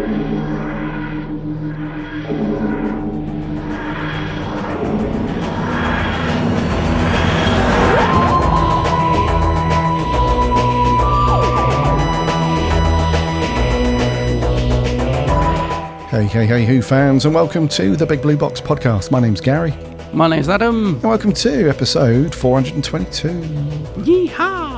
Hey, Who fans, and welcome to the Big Blue Box podcast. My name's Gary. My name's Adam. And welcome to episode 422. Yeehaw!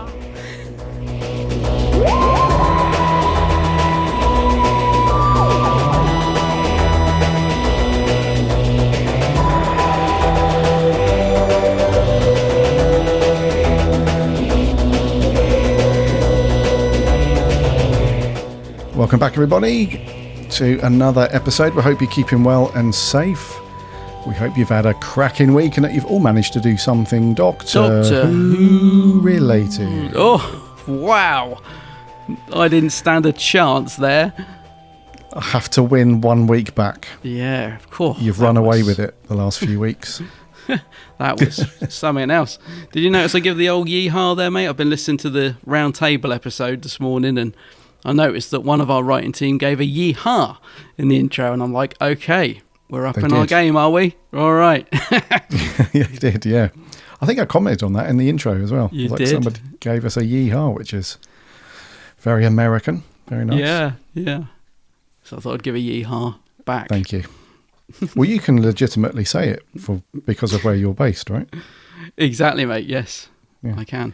Welcome back, everybody, to another episode. We hope you're keeping well and safe. We hope you've had a cracking week and that you've all managed to do something Doctor Who related. Oh, wow. I didn't stand a chance there. I have to win 1 week back. Yeah, of course. You've run away with it the last few weeks. That was something else. Did you notice I give the old yeehaw there, mate? I've been listening to the round table episode this morning and I noticed that one of our writing team gave a yeehaw in the intro, and I'm like, okay, we're up in our game, are we? All right. Yeah, you did, yeah. I think I commented on that in the intro as well. You did? Somebody gave us a yeehaw, which is very American, very nice. Yeah. So I thought I'd give a yeehaw back. Thank you. Well, you can legitimately say it because of where you're based, right? Exactly, mate, yes. Yeah. I can.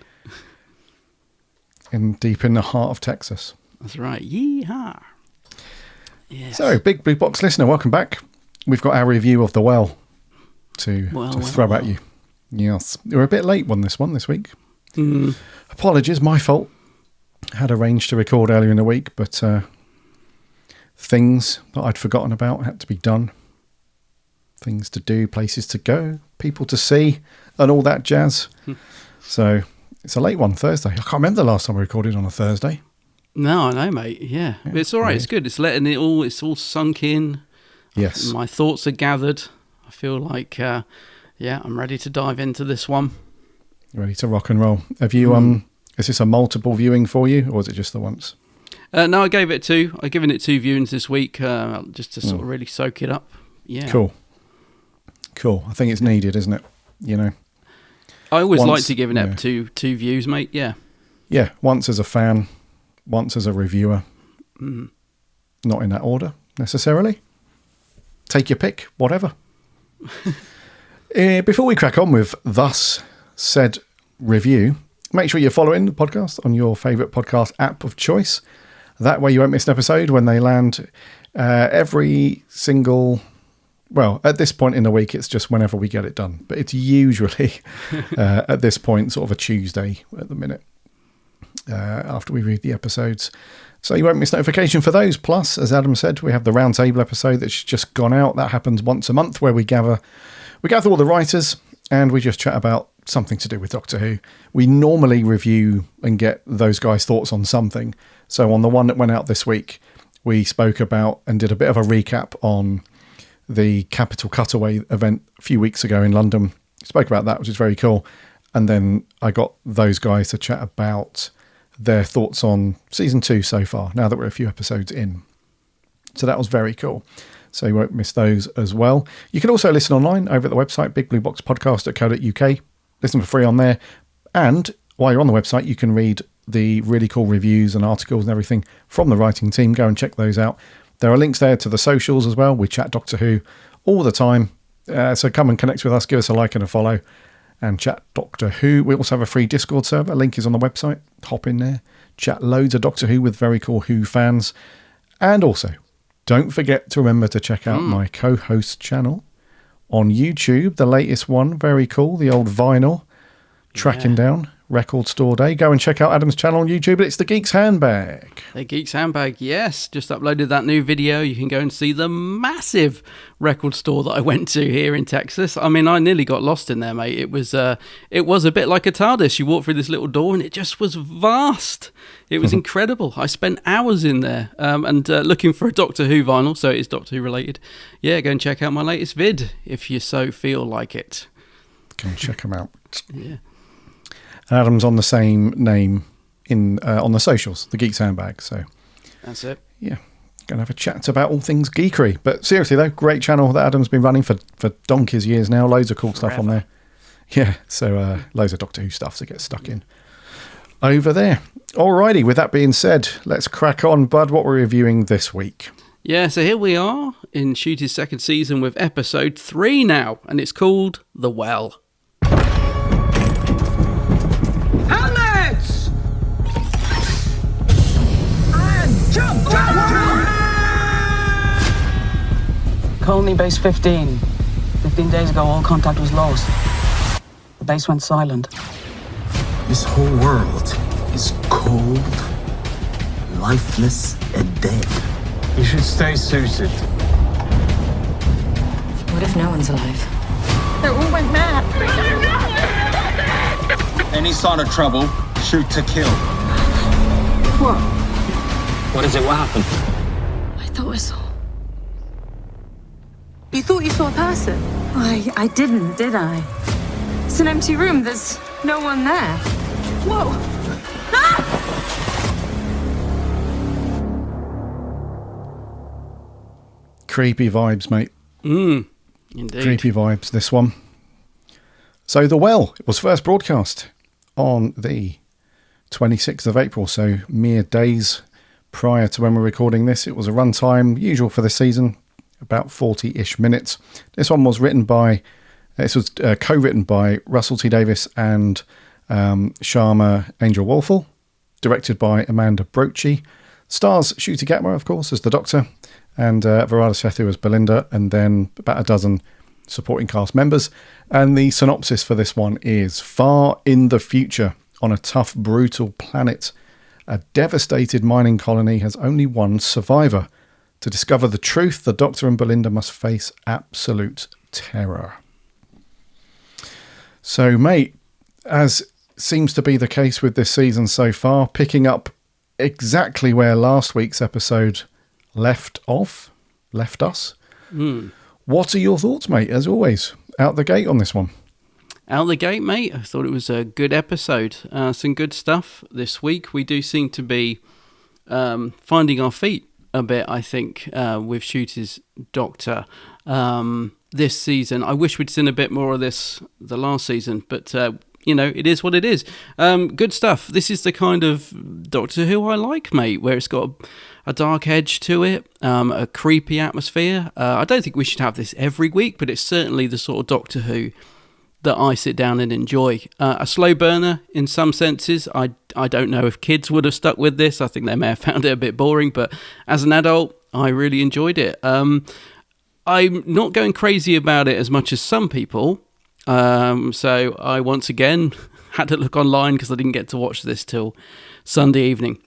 Deep in the heart of Texas. That's right. Yeehaw. Yes. So, Big Blue Box listener, welcome back. We've got our review of The Well to throw at you. Yes. We're a bit late on this week. Apologies, my fault. Had arranged to record earlier in the week, but things that I'd forgotten about had to be done. Things to do, places to go, people to see, and all that jazz. So, it's a late one, Thursday. I can't remember the last time we recorded on a Thursday. No, I know, mate. Yeah. But it's all right. It's good. It's letting it's all sunk in. Yes. My thoughts are gathered. I feel like, I'm ready to dive into this one. Ready to rock and roll. Have you, is this a multiple viewing for you, or is it just the once? No, I gave it two. I've given it 2 viewings this week, just to sort of really soak it up. Yeah. Cool. I think it's needed, isn't it? You know. I always like to give an ep two views, mate. Yeah. Yeah. Once as a fan. Once as a reviewer, not in that order necessarily. Take your pick, whatever. Before we crack on with thus said review, make sure you're following the podcast on your favourite podcast app of choice. That way you won't miss an episode when they land every single... Well, at this point in the week, it's just whenever we get it done. But it's usually, at this point, sort of a Tuesday at the minute. After we read the episodes, so you won't miss notification for those. Plus, as Adam said, we have the roundtable episode that's just gone out. That happens once a month, where we gather all the writers and we just chat about something to do with Doctor Who. We normally review and get those guys' thoughts on something. So on the one that went out this week, we spoke about and did a bit of a recap on the Capital Cutaway event a few weeks ago in London. Spoke about that, which is very cool. And then I got those guys to chat about their thoughts on season 2 so far, now that we're a few episodes in. So that was very cool. So you won't miss those as well. You can also listen online over at the website, bigblueboxpodcast.co.uk. Listen for free on there. And while you're on the website, you can read the really cool reviews and articles and everything from the writing team. Go and check those out. There are links there to the socials as well. We chat Doctor Who all the time. So come and connect with us. Give us a like and a follow. And chat Doctor Who. We also have a free Discord server. Link is on the website. Hop in there. Chat loads of Doctor Who with very cool Who fans. And also, don't forget to remember to check out my co-host channel on YouTube. The latest one. Very cool. The old vinyl. Tracking down. Record Store Day. Go and check out Adam's channel on YouTube. It's The Geek's Handbag. The Geek's Handbag, yes. Just uploaded that new video. You can go and see the massive record store that I went to here in Texas. I mean, I nearly got lost in there, mate. It was a bit like a TARDIS. You walk through this little door and it just was vast. It was incredible. I spent hours in there and looking for a Doctor Who vinyl, so it is Doctor Who related. Yeah, go and check out my latest vid if you so feel like it. Go and check them out. Yeah. Adam's on the same name on the socials, The Geek's Handbag. So that's it. Yeah, going to have a chat about all things geekery. But seriously, though, great channel that Adam's been running for donkey's years now. Loads of cool stuff on there. Yeah, so loads of Doctor Who stuff to get stuck in over there. Alrighty, with that being said, let's crack on, Bud. What we're reviewing this week? Yeah, so here we are in Shooty's second season with episode 3 now, and it's called The Well. Helmets! And jump! Colony Base 15. 15 days ago, all contact was lost. The base went silent. This whole world is cold, lifeless, and dead. You should stay suited. What if no one's alive? They all went mad. Any sign of trouble, shoot to kill. What? What is it? What happened? I thought I saw. You thought you saw a person? I didn't, did I? It's an empty room. There's no one there. Whoa! Ah! Creepy vibes, mate. Indeed. Creepy vibes, this one. So The Well, it was first broadcast on the 26th of April, so mere days prior to when we're recording this. It was a runtime, usual for the season, about 40-ish minutes. This one was co-written by Russell T Davies and Sharma Angel Wolfel, directed by Amanda Brochi. Stars Ncuti Gatwa, of course, as the Doctor, and Varada Sethu as Belinda, and then about a dozen supporting cast members. And the synopsis for this one is: far in the future, on a tough, brutal planet, a devastated mining colony has only one survivor. To discover the truth, the Doctor and Belinda must face absolute terror. So, mate, as seems to be the case with this season so far, picking up exactly where last week's episode left us. What are your thoughts, mate, as always, out the gate on this one? Out the gate, mate, I thought it was a good episode. Some good stuff this week. We do seem to be finding our feet a bit, I think, with Ncuti Doctor this season. I wish we'd seen a bit more of this the last season, but it is what it is. Good stuff. This is the kind of Doctor Who I like, mate, where it's got a dark edge to it, a creepy atmosphere. I don't think we should have this every week, but it's certainly the sort of Doctor Who that I sit down and enjoy. A slow burner in some senses. I don't know if kids would have stuck with this. I think they may have found it a bit boring, but as an adult, I really enjoyed it. I'm not going crazy about it as much as some people. So I once again had to look online because I didn't get to watch this till Sunday evening.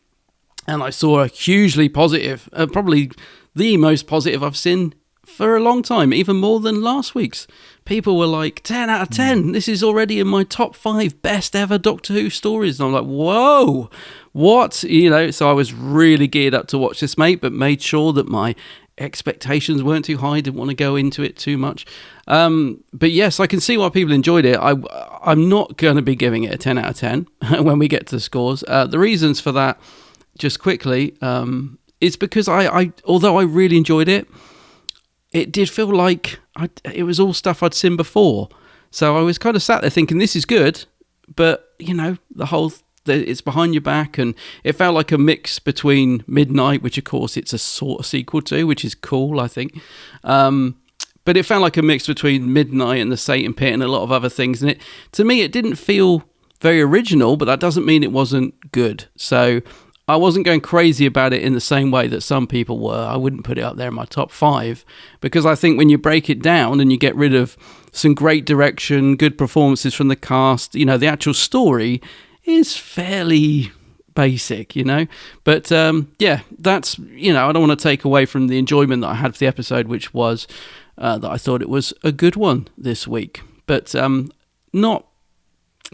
And I saw a hugely positive, probably the most positive I've seen for a long time, even more than last week's. People were like, 10 out of 10. This is already in my top 5 best ever Doctor Who stories. And I'm like, whoa, what? So I was really geared up to watch this, mate, but made sure that my expectations weren't too high. Didn't want to go into it too much. But yes, I can see why people enjoyed it. I'm not going to be giving it a 10 out of 10 when we get to the scores. The reasons for that, just quickly, is because although I really enjoyed it, it did feel like it was all stuff I'd seen before. So I was kind of sat there thinking, this is good, but, it's behind your back, and it felt like a mix between Midnight, which, of course, it's a sort of sequel to, which is cool, I think. But it felt like a mix between Midnight and the Satan Pit and a lot of other things. And to me, it didn't feel very original, but that doesn't mean it wasn't good. So I wasn't going crazy about it in the same way that some people were. I wouldn't put it up there in my top 5, because I think when you break it down and you get rid of some great direction, good performances from the cast, the actual story is fairly basic, But that's, I don't want to take away from the enjoyment that I had for the episode, which was that I thought it was a good one this week. But not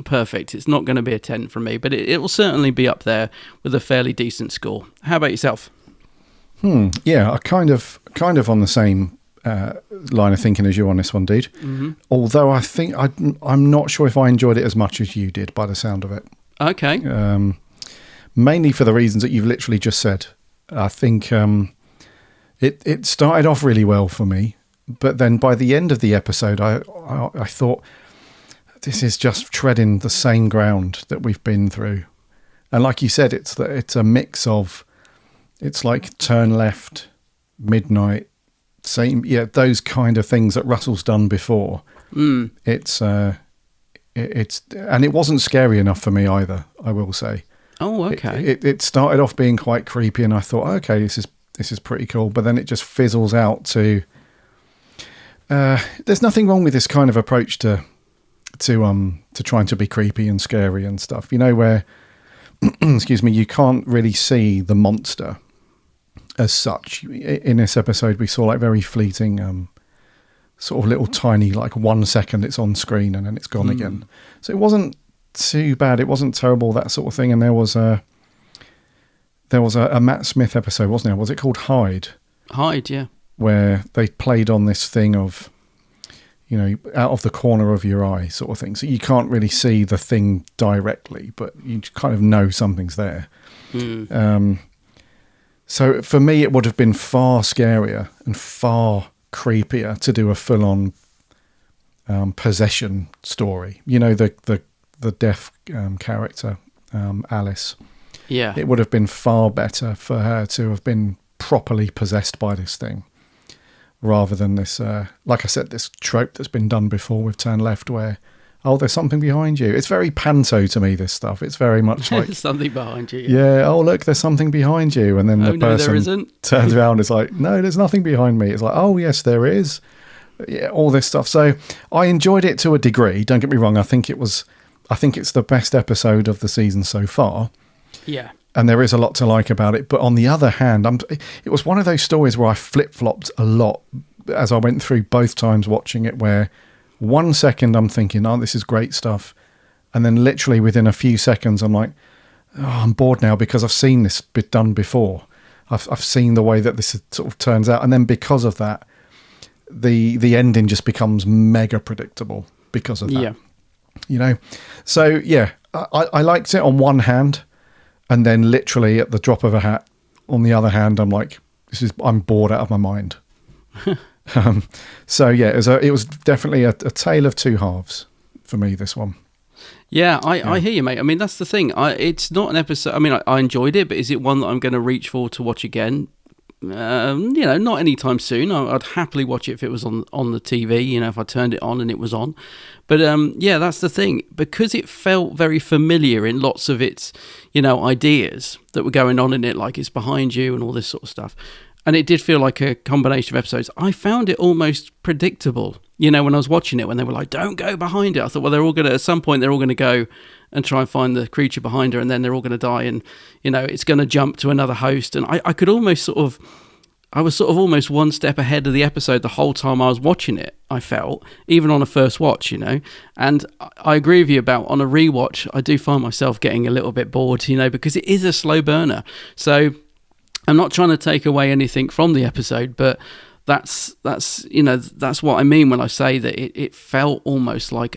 perfect. It's not going to be a 10 from me, but it will certainly be up there with a fairly decent score. How about yourself? Yeah, I kind of on the same line of thinking as you on this one, dude. Mm-hmm. Although I think I'm not sure if I enjoyed it as much as you did by the sound of it. Okay. Mainly for the reasons that you've literally just said. I think It started off really well for me, but then by the end of the episode, I thought, this is just treading the same ground that we've been through. And like you said, it's a mix of, it's like turn left, midnight, those kind of things that Russell's done before. It's and it wasn't scary enough for me either, I will say. Oh, okay. It started off being quite creepy, and I thought, okay, this is pretty cool. But then it just fizzles out to. There's nothing wrong with this kind of approach to trying to be creepy and scary and stuff. You know, where, excuse me, you can't really see the monster as such. In this episode, we saw like very fleeting, sort of little tiny, like 1 second it's on screen and then it's gone again. So it wasn't too bad. It wasn't terrible, that sort of thing. And there was a Matt Smith episode, wasn't there? Was it called Hide? Hide, yeah. Where they played on this thing of, you know, out of the corner of your eye sort of thing. So you can't really see the thing directly, but you kind of know something's there. So for me, it would have been far scarier and far creepier to do a full-on possession story. You know, the deaf character, Alice. Yeah. It would have been far better for her to have been properly possessed by this thing, rather than this, like I said, this trope that's been done before with Turn Left, where, oh, there's something behind you. It's very panto to me, this stuff. It's very much like... something behind you. Yeah, oh, look, there's something behind you. And then the person turns around and is like, no, there's nothing behind me. It's like, oh, yes, there is. Yeah, all this stuff. So I enjoyed it to a degree. Don't get me wrong. I think it's the best episode of the season so far. Yeah. And there is a lot to like about it. But on the other hand, it was one of those stories where I flip-flopped a lot as I went through both times watching it, where 1 second I'm thinking, oh, this is great stuff. And then literally within a few seconds, I'm like, oh, I'm bored now because I've seen this bit done before. I've seen the way that this sort of turns out. And then because of that, the ending just becomes mega predictable because of that. Yeah. You know? So, yeah, I liked it on one hand. And then literally at the drop of a hat, on the other hand, I'm like, I'm bored out of my mind. So yeah, it was definitely a tale of two halves for me, this one. Yeah, I hear you, mate. I mean, that's the thing. It's not an episode. I mean, I enjoyed it, but is it one that I'm going to reach for to watch again? You know, not anytime soon. I'd happily watch it if it was on the TV, you know, if I turned it on and it was on. But yeah, that's the thing. Because it felt very familiar in lots of its, you know, ideas that were going on in it, like it's behind you and all this sort of stuff. And it did feel like a combination of episodes. I found it almost predictable, you know, when I was watching it, when they were like, don't go behind it. I thought, well, they're all going to, at some point, they're all going to go and try and find the creature behind her, and then they're all going to die, and, you know, it's going to jump to another host. And I could almost I was almost one step ahead of the episode the whole time I was watching it, I felt, even on a first watch, you know. And I agree with you about, on a rewatch, I do find myself getting a little bit bored, you know, because it is a slow burner. So I'm not trying to take away anything from the episode, but that's you know, that's what I mean when I say that it felt almost like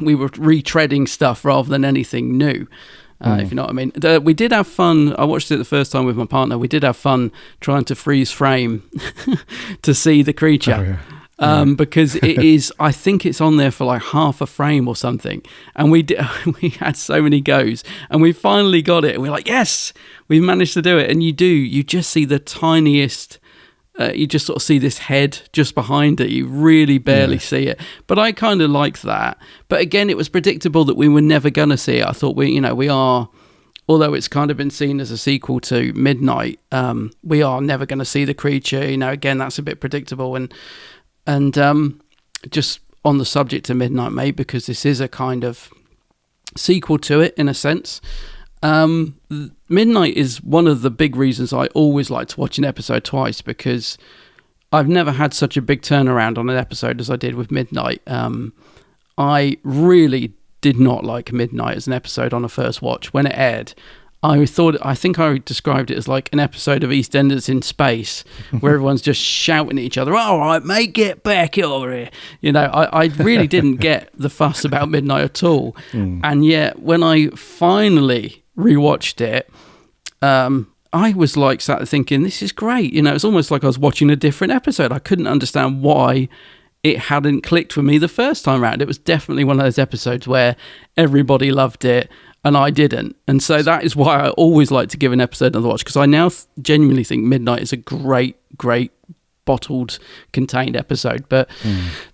we were retreading stuff rather than anything new, if you know what I mean. We did have fun. I watched it the first time with my partner. We did have fun trying to freeze frame to see the creature. Oh, yeah. Because it is, I think it's on there for like half a frame or something, and we had so many goes, and we finally got it, and we're like, yes, we've managed to do it. And you just see the tiniest, you just sort of see this head just behind it. You really barely see it, but I kind of liked that. But again, it was predictable that we were never gonna see it. I thought we are, although it's kind of been seen as a sequel to Midnight, we are never going to see the creature, you know. Again, that's a bit predictable. And just on the subject of Midnight, mate, because this is a kind of sequel to it in a sense. Midnight is one of the big reasons I always like to watch an episode twice, because I've never had such a big turnaround on an episode as I did with Midnight. I really did not like Midnight as an episode on a first watch. When it aired, I think I described it as like an episode of EastEnders in space, where everyone's just shouting at each other, all right, mate, get back over here. You know, I really didn't get the fuss about Midnight at all. And yet, when I finally rewatched it, I was like sat there thinking, this is great. It's almost like I was watching a different episode. I couldn't understand why it hadn't clicked for me the first time round. It was definitely one of those episodes where everybody loved it and I didn't. And so that is why I always like to give an episode another watch, because I now genuinely think Midnight is a great bottled, contained episode. But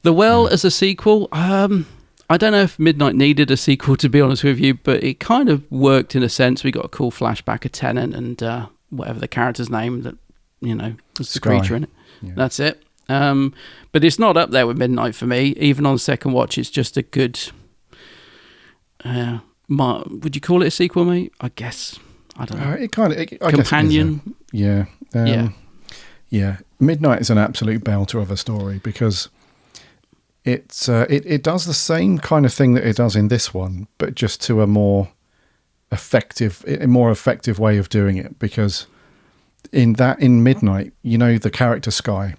The Well as a sequel, I don't know if Midnight needed a sequel, to be honest with you, but it kind of worked in a sense. We got a cool flashback of Tennant and whatever the character's name that, was the creature in it. Yeah. That's it. But it's not up there with Midnight for me. Even on second watch, it's just a good... would you call it a sequel, mate? I guess. I don't know. It kind of... Companion? Yeah. Yeah. Midnight is an absolute belter of a story because it does the same kind of thing that it does in this one, but just to a more effective way of doing it. Because in Midnight, the character Skye,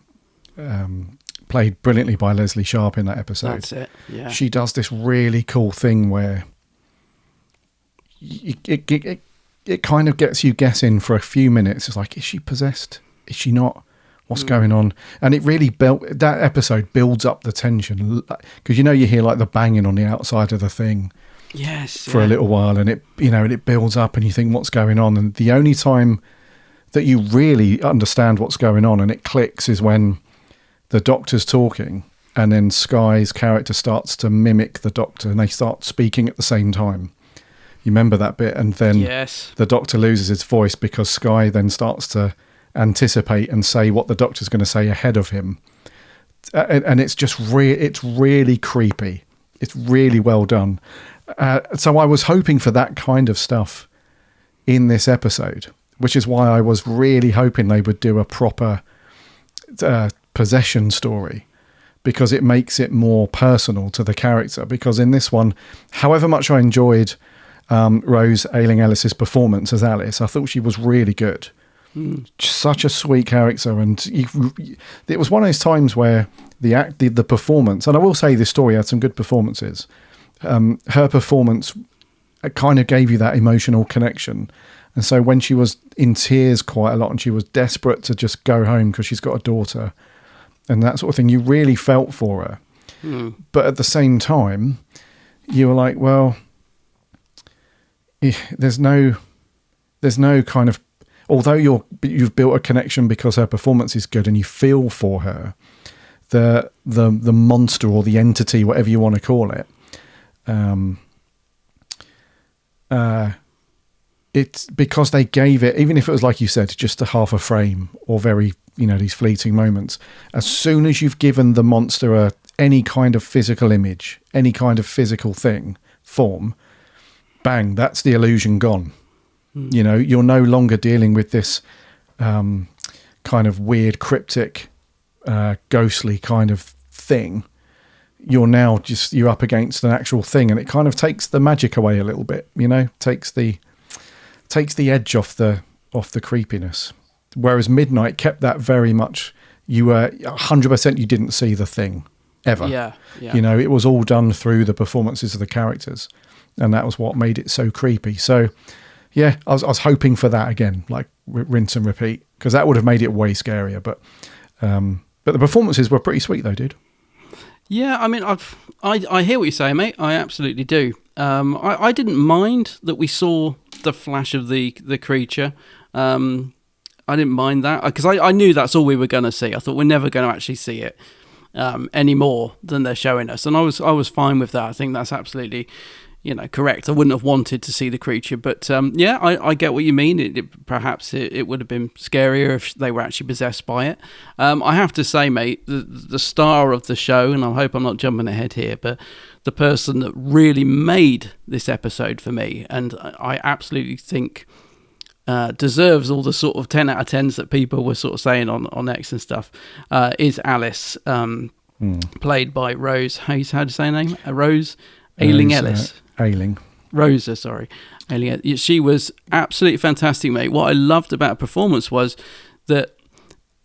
played brilliantly by Leslie Sharp in that episode. That's it. Yeah. She does this really cool thing where it kind of gets you guessing for a few minutes. It's like, is she possessed? Is she not? What's going on? And it really that episode builds up the tension, because you hear like the banging on the outside of the thing, for a little while, and it builds up, and you think, what's going on? And the only time that you really understand what's going on and it clicks is when the Doctor's talking, and then Skye's character starts to mimic the Doctor, and they start speaking at the same time. You remember that bit? And then the Doctor loses his voice because Skye then starts to anticipate and say what the Doctor's going to say ahead of him, and it's just it's really creepy. It's really well done. So I was hoping for that kind of stuff in this episode, which is why I was really hoping they would do a proper possession story, because it makes it more personal to the character. Because in this one, however much I enjoyed Rose Ayling-Ellis's performance as Alice, I thought she was really good. Such a sweet character, and it was one of those times where the performance, and I will say this story had some good performances. Her performance kind of gave you that emotional connection, and so when she was in tears quite a lot and she was desperate to just go home because she's got a daughter and that sort of thing, you really felt for her. But at the same time, you were like, well, there's no kind of, although you've built a connection because her performance is good and you feel for her, the monster or the entity, whatever you want to call it, it's because they gave it, even if it was like you said, just a half a frame or very, these fleeting moments. As soon as you've given the monster any kind of physical image, any kind of physical form, bang, that's the illusion gone. You're no longer dealing with this kind of weird, cryptic, ghostly kind of thing. You're now you're up against an actual thing, and it kind of takes the magic away a little bit. Takes the edge off the creepiness. Whereas Midnight kept that very much. You were 100%. You didn't see the thing ever. Yeah. It was all done through the performances of the characters, and that was what made it so creepy. So. Yeah, I was hoping for that again, like rinse and repeat, because that would have made it way scarier. But the performances were pretty sweet, though, dude. Yeah, I mean, I hear what you're saying, mate. I absolutely do. I didn't mind that we saw the flash of the creature. I didn't mind that because I knew that's all we were going to see. I thought we're never going to actually see it any more than they're showing us, and I was fine with that. I think that's absolutely. Correct. I wouldn't have wanted to see the creature, but I get what you mean. Perhaps it would have been scarier if they were actually possessed by it. I have to say, mate, the star of the show, and I hope I'm not jumping ahead here, but the person that really made this episode for me, and I absolutely think deserves all the sort of 10 out of 10s that people were sort of saying on X and stuff, is Alice, played by Rose. How do you say her name? Rose Ayling-Ellis. Rosa, sorry. She was absolutely fantastic, mate. What I loved about her performance was that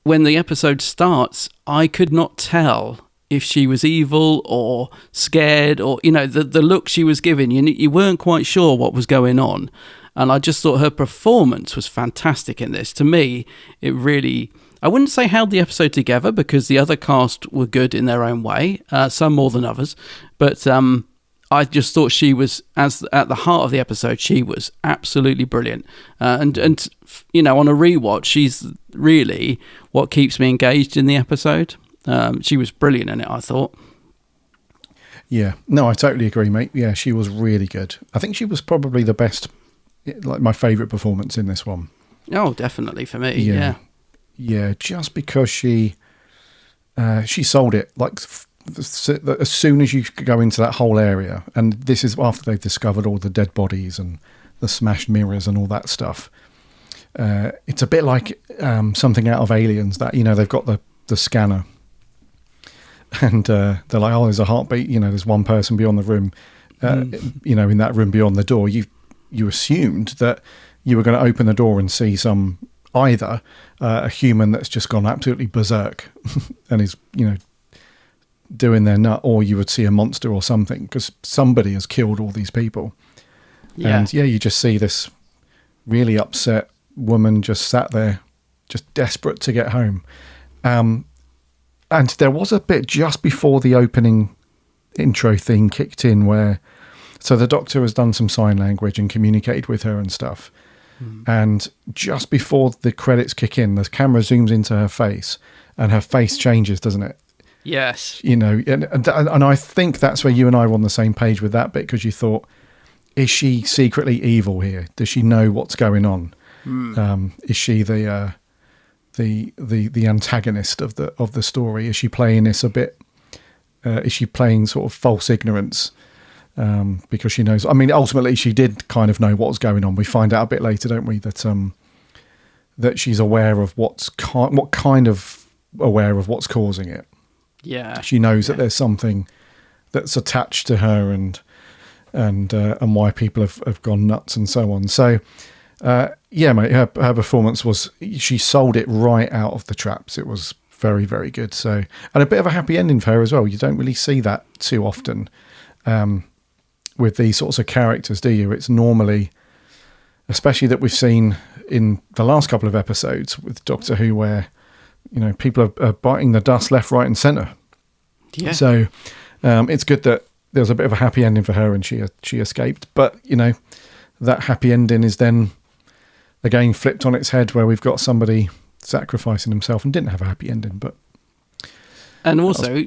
when the episode starts, I could not tell if she was evil or scared or, the look she was giving. You weren't quite sure what was going on. And I just thought her performance was fantastic in this. To me, it really, I wouldn't say held the episode together, because the other cast were good in their own way, some more than others. But I just thought she was, as at the heart of the episode, she was absolutely brilliant. And you know, on a rewatch, she's really what keeps me engaged in the episode. She was brilliant in it, I thought. Yeah, no, I totally agree, mate. Yeah, she was really good. I think she was probably the best, like my favourite performance in this one. Oh, definitely for me. Yeah. Yeah, just because she sold it. Like as soon as you go into that whole area, and this is after they've discovered all the dead bodies and the smashed mirrors and all that stuff. It's a bit like something out of Aliens, that, you know, they've got the scanner. And they're like, oh, there's a heartbeat. You know, there's one person beyond the room. You know, in that room beyond the door, you assumed that you were going to open the door and see either a human that's just gone absolutely berserk and is, you know, doing their nut, or you would see a monster or something, because somebody has killed all these people. Yeah. And you just see this really upset woman just sat there, just desperate to get home. And there was a bit just before the opening intro theme kicked in where, so the Doctor has done some sign language and communicated with her and stuff. And just before the credits kick in, the camera zooms into her face and her face changes, doesn't it? Yes. You know, and I think that's where you and I were on the same page with that bit, because you thought, is she secretly evil here? Does she know what's going on? Is she the antagonist of the story? Is she playing this a bit? Is she playing sort of false ignorance? Because she knows. I mean, ultimately, she did kind of know what was going on. We find out a bit later, don't we, that she's aware of what's aware of what's causing it. Yeah, she knows that there's something that's attached to her, and why people have gone nuts and so on. So. Yeah, mate, her performance was, she sold it right out of the traps. It was very, very good. So, and a bit of a happy ending for her as well. You don't really see that too often with these sorts of characters, do you? It's normally, especially that we've seen in the last couple of episodes with Doctor Who, where, you know, people are biting the dust left, right and centre. Yeah. So it's good that there was a bit of a happy ending for her and she escaped. But, you know, that happy ending is then again flipped on its head, where we've got somebody sacrificing himself and didn't have a happy ending. But and also,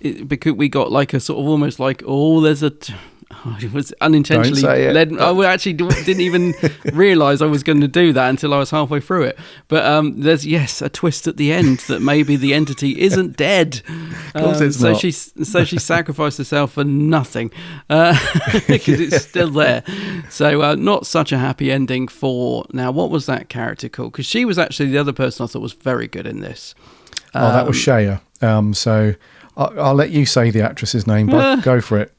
because we got like a sort of almost like, there's a it was unintentionally led. I actually didn't even realise I was going to do that until I was halfway through it. But there's a twist at the end that maybe the entity isn't dead. Of course it's so not. she sacrificed herself for nothing because it's still there. So not such a happy ending for. Now, what was that character called? Because she was actually the other person I thought was very good in this. That was Shea. So I'll let you say the actress's name, but go for it.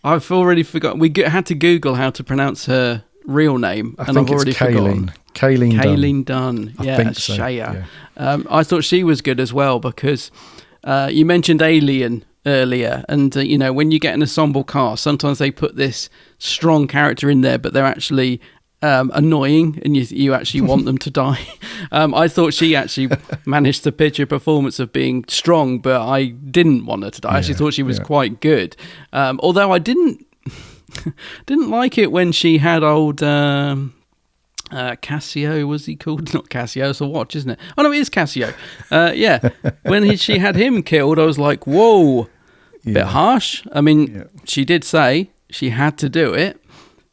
I've already forgotten. We had to Google how to pronounce her real name, and I've already forgotten. Kayleen Dunn. I Yeah, think so. Shea. Yeah. I thought she was good as well, because you mentioned Alien earlier, and you know, when you get an ensemble cast, sometimes they put this strong character in there, but they're actually annoying, and you actually want them to die. I thought she actually managed to pitch a performance of being strong, but I didn't want her to die. I actually thought she was quite good, although I didn't like it when she had old Casio, was he called? Not Casio, it's a watch, isn't it? Oh no, it is Casio. When she had him killed, I was like, whoa, bit harsh. I mean, she did say she had to do it,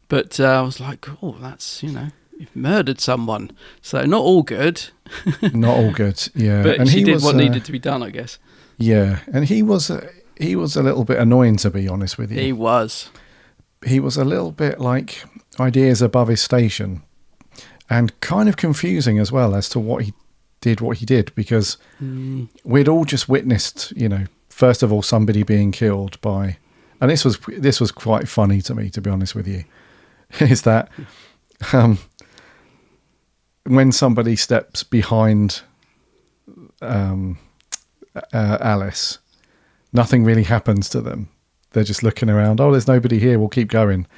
but I was like, oh, that's, you know, you've murdered someone. So not all good. Not all good, yeah. But and she did what needed to be done, I guess. Yeah, and he was a little bit annoying, to be honest with you. He was a little bit like ideas above his station, and kind of confusing as well as to what he did, because we'd all just witnessed, you know, first of all, somebody being killed by, and this was quite funny to me, to be honest with you, is that when somebody steps behind Alice, nothing really happens to them. They're just looking around. Oh, there's nobody here. We'll keep going.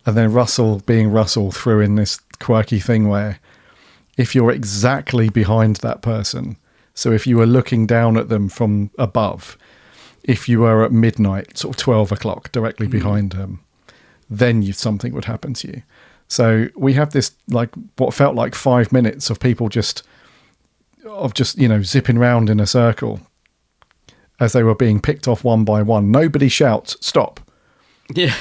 And then Russell, being Russell, threw in this quirky thing where if you're exactly behind that person, so if you were looking down at them from above, if you were at midnight, sort of 12 o'clock, directly behind them, then something would happen to you. So we have this, like, what felt like 5 minutes of people just zipping round in a circle as they were being picked off one by one. Nobody shouts, stop. Yeah.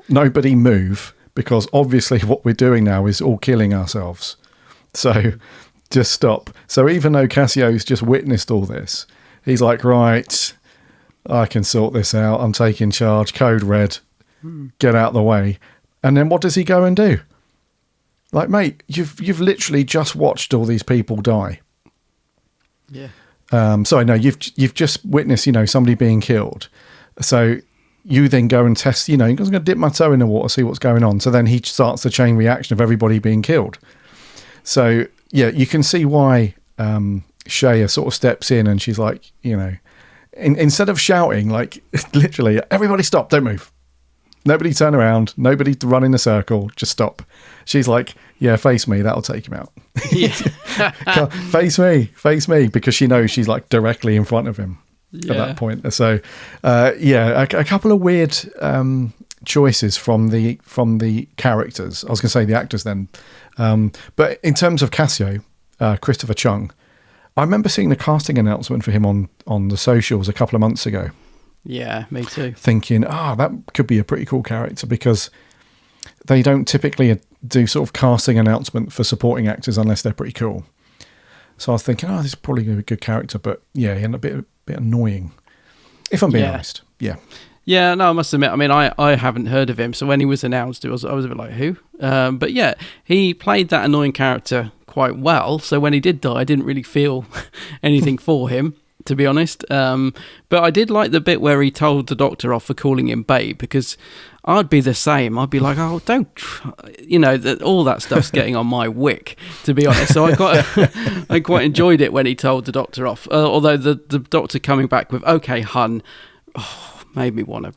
Nobody move, because obviously what we're doing now is all killing ourselves. So just stop. So even though Cassio's just witnessed all this, he's like, right, I can sort this out. I'm taking charge. Code red. Get out the way. And then what does he go and do? Like, mate, you've literally just watched all these people die. Yeah. Sorry, no, you've just witnessed, somebody being killed. So you then go and test, I'm going to dip my toe in the water, see what's going on. So then he starts the chain reaction of everybody being killed. So, yeah, you can see why Shea sort of steps in and she's like, instead of shouting, like, literally, everybody stop, don't move. Nobody turn around, nobody run in a circle, just stop. She's like, yeah, face me, that'll take him out. Yeah. face me, because she knows she's like directly in front of him at that point. So, a couple of weird choices from the characters. I was going to say the actors then. But in terms of Cassio, Christopher Chung, I remember seeing the casting announcement for him on the socials a couple of months ago. Yeah, me too. Thinking, that could be a pretty cool character, because they don't typically do sort of casting announcement for supporting actors unless they're pretty cool. So I was thinking, this is probably going to be a good character, but yeah, he ended up a bit annoying, if I'm being honest. Yeah. Yeah, no, I must admit, I mean, I haven't heard of him, so when he was announced, I was a bit like, who? But yeah, he played that annoying character quite well, so when he did die, I didn't really feel anything for him, to be honest. But I did like the bit where he told the Doctor off for calling him babe, because I'd be the same. I'd be like, don't, all that stuff's getting on my wick, to be honest. So I quite enjoyed it when he told the Doctor off. Although the Doctor coming back with, okay, hun, made me want to.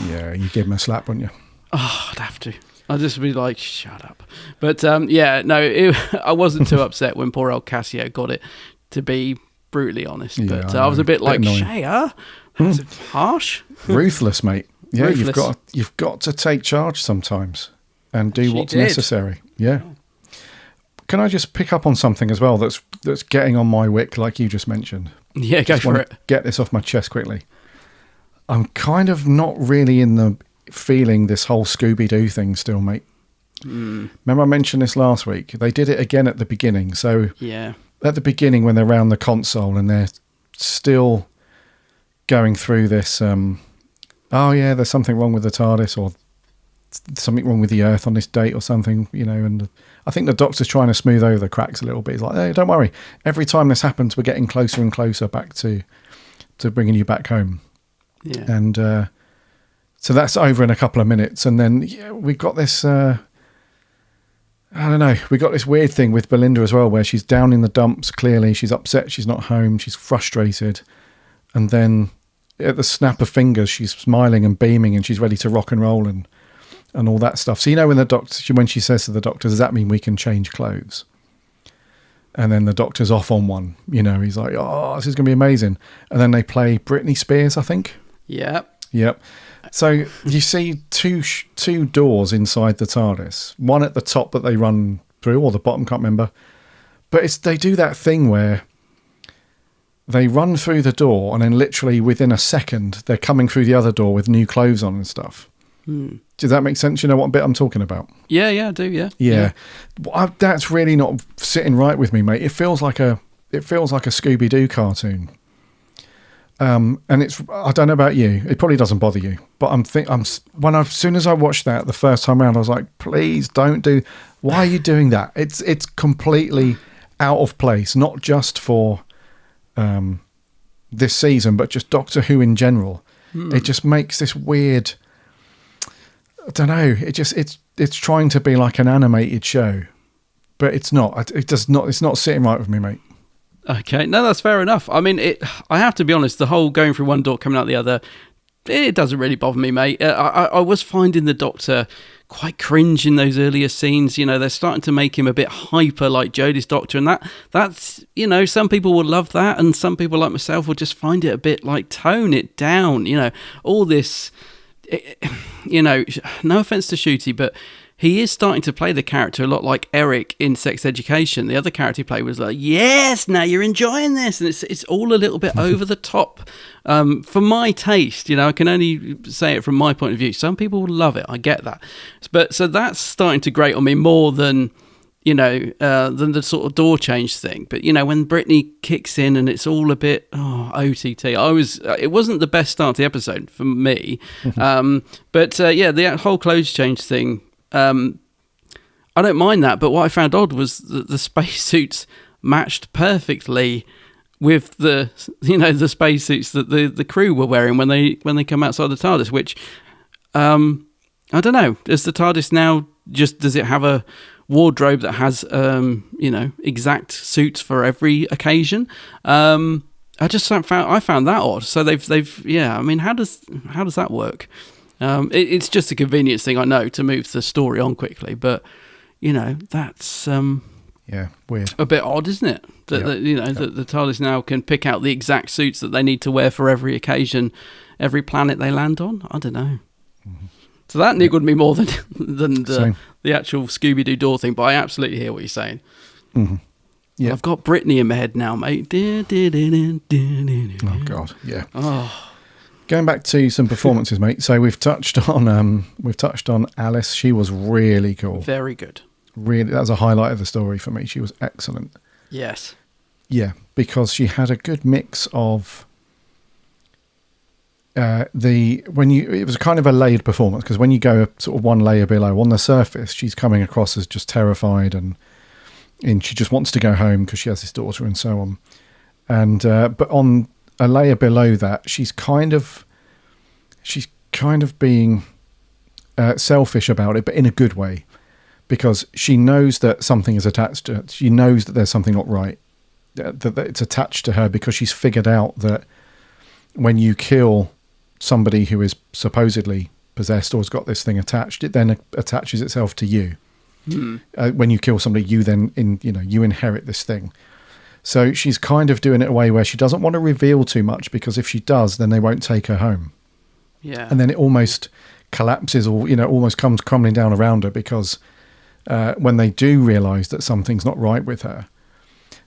Yeah, you give him a slap, wouldn't you? I'd have to. I'd just be like, shut up. But I wasn't too upset when poor old Cassio got it, to be brutally honest. Yeah, but I was a bit like, Shea, that's harsh. Ruthless, mate. Yeah, Ruthless. you've got to take charge sometimes and do what's necessary. Yeah. Can I just pick up on something as well that's getting on my wick, like you just mentioned? Yeah, go for it. Get this off my chest quickly. I'm kind of not really in the feeling this whole Scooby-Doo thing still, mate. Remember I mentioned this last week? They did it again at the beginning. So yeah, at the beginning when they're around the console and they're still going through this, there's something wrong with the TARDIS, or something wrong with the Earth on this date or something, and I think the Doctor's trying to smooth over the cracks a little bit. He's like, hey, don't worry. Every time this happens, we're getting closer and closer back to bringing you back home. Yeah. And so that's over in a couple of minutes. And then we've got this, we got this weird thing with Belinda as well, where she's down in the dumps, clearly. She's upset she's not home. She's frustrated. And then at the snap of fingers, she's smiling and beaming and she's ready to rock and roll and all that stuff. So, when she says to the Doctor, does that mean we can change clothes? And then the Doctor's off on one, he's like, this is going to be amazing. And then they play Britney Spears, I think. Yep. So you see two doors inside the TARDIS, one at the top that they run through, or the bottom, can't remember. But they do that thing where they run through the door and then literally within a second, they're coming through the other door with new clothes on and stuff. Does that make sense? You know what bit I'm talking about? Yeah, I do, yeah. Yeah. That's really not sitting right with me, mate. It feels like a Scooby-Doo cartoon. And I don't know about you, it probably doesn't bother you, but as soon as I watched that the first time around, I was like, please don't why are you doing that? It's completely out of place, not just for this season, but just Doctor Who in general. It just makes this weird, I don't know, it's trying to be like an animated show, but it's not. It's not sitting right with me, mate. Okay, no, that's fair enough. I mean, I have to be honest, the whole going through one door, coming out the other, it doesn't really bother me, mate. I was finding the Doctor quite cringe in those earlier scenes. You know, they're starting to make him a bit hyper like Jodie's Doctor, and that's, you know, some people will love that, and some people like myself will just find it a bit like, tone it down, you know, all this, you know, no offense to Shooty, but he is starting to play the character a lot like Eric in Sex Education. The other character he played was like, yes, now you're enjoying this. And it's all a little bit over the top. For my taste, you know, I can only say it from my point of view. Some people will love it. I get that. But so that's starting to grate on me more than, you know, than the sort of door change thing. But, you know, when Brittany kicks in and it's all a bit, OTT, it wasn't the best start to the episode for me. But yeah, the whole clothes change thing, I don't mind that, but what I found odd was that the spacesuits matched perfectly with the, you know, the spacesuits that the crew were wearing when they come outside the TARDIS. Which I don't know. Does the TARDIS now does it have a wardrobe that has you know, exact suits for every occasion? I found that odd. So they've yeah. I mean, how does that work? It's just a convenience thing, I know, to move the story on quickly, but you know, that's yeah, weird, a bit odd, isn't it? That you know, that the TARDIS now can pick out the exact suits that they need to wear for every occasion, every planet they land on. I don't know. Mm-hmm. So that niggled me more than the actual Scooby-Doo door thing, but I absolutely hear what you're saying. Mm-hmm. Yeah, I've got Brittany in my head now, mate. Oh God, yeah. Oh. Going back to some performances, mate. So we've touched on Alice. She was really cool. Very good. Really, that was a highlight of the story for me. She was excellent. Yes. Yeah, because she had a good mix of it was kind of a layered performance, because when you go sort of one layer below, on the surface, she's coming across as just terrified and she just wants to go home because she has this daughter and so on. And but on a layer below that, she's kind of being selfish about it, but in a good way, because she knows that something is attached to her. She knows that there's something not right, that it's attached to her, because she's figured out that when you kill somebody who is supposedly possessed or has got this thing attached, it then attaches itself to you. When you kill somebody, you then you inherit this thing. So she's kind of doing it a way where she doesn't want to reveal too much, because if she does, then they won't take her home. Yeah. And then it almost collapses, or, you know, almost comes crumbling down around her, because when they do realise that something's not right with her,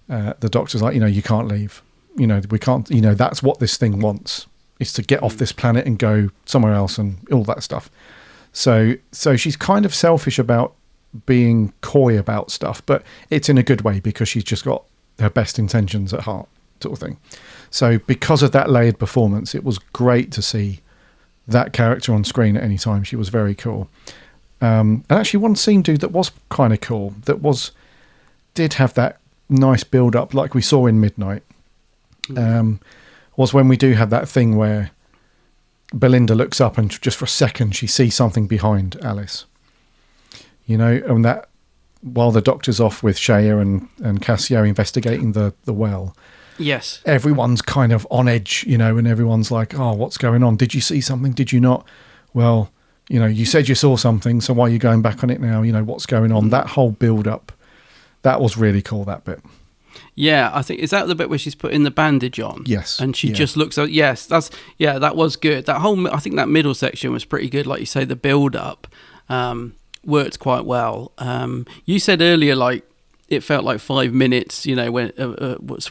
the doctor's like, you know, you can't leave. You know, we can't, you know, that's what this thing wants, is to get off this planet and go somewhere else and all that stuff. So she's kind of selfish about being coy about stuff, but it's in a good way, because she's just got her best intentions at heart, sort of thing. So because of that layered performance, it was great to see that character on screen at any time. She was very cool. And actually one scene, dude, that was kind of cool, did have that nice build up like we saw in Midnight, was when we do have that thing where Belinda looks up and just for a second she sees something behind Alice, you know, and that while the doctor's off with Shea and Cassio investigating the well. Yes. Everyone's kind of on edge, you know, and everyone's like, oh, what's going on? Did you see something? Did you not? Well, you know, you said you saw something, so why are you going back on it now? You know, what's going on? That whole build up, that was really cool, that bit. Yeah, I think, is that the bit where she's putting the bandage on? Yes. And she just looks at, yes, that was good. That whole, I think that middle section was pretty good. Like you say, the build up worked quite well. You said earlier, like, it felt like 5 minutes, you know, when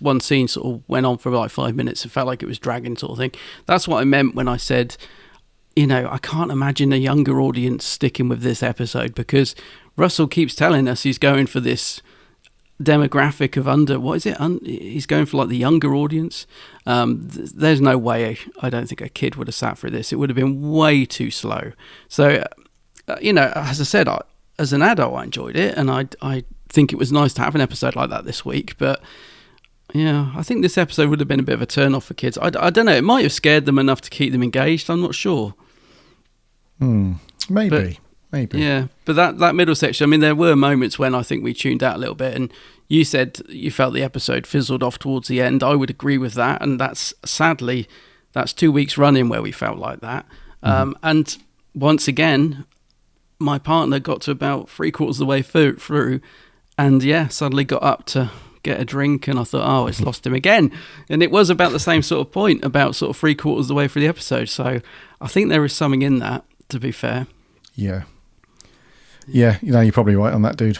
one scene sort of went on for like 5 minutes. It felt like it was dragging, sort of thing. That's what I meant when I said, you know, I can't imagine a younger audience sticking with this episode, because Russell keeps telling us he's going for this demographic of he's going for like the younger audience. There's no way, I don't think a kid would have sat through this. It would have been way too slow. So, you know, as I said, as an adult, I enjoyed it, and I think it was nice to have an episode like that this week. But yeah, I think this episode would have been a bit of a turn off for kids. I don't know, it might have scared them enough to keep them engaged. I'm not sure. Maybe. Yeah, but that middle section, I mean, there were moments when I think we tuned out a little bit, and you said you felt the episode fizzled off towards the end. I would agree with that, and that's 2 weeks running where we felt like that. And once again, my partner got to about 3/4 of the way through, and suddenly got up to get a drink, and I thought, oh, it's lost him again. And it was about the same sort of point, about sort of 3/4 of the way through the episode. So I think there is something in that, to be fair. Yeah, you're probably right on that, dude.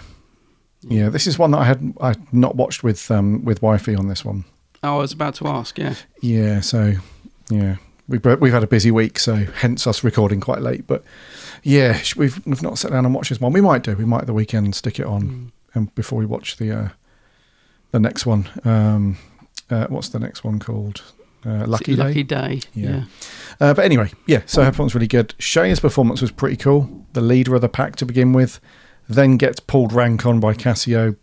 Yeah, this is one that I had not watched with wifey on this one. Oh, I was about to ask. Yeah, so we've had a busy week, so hence us recording quite late. But yeah, we've not sat down and watched this one. We might do. We might the weekend stick it on and before we watch the next one. What's the next one called? Lucky Day. Lucky Day. Yeah. But anyway, so her performance was really good. Shay's performance was pretty cool. The leader of the pack to begin with, then gets pulled rank on by Cassio,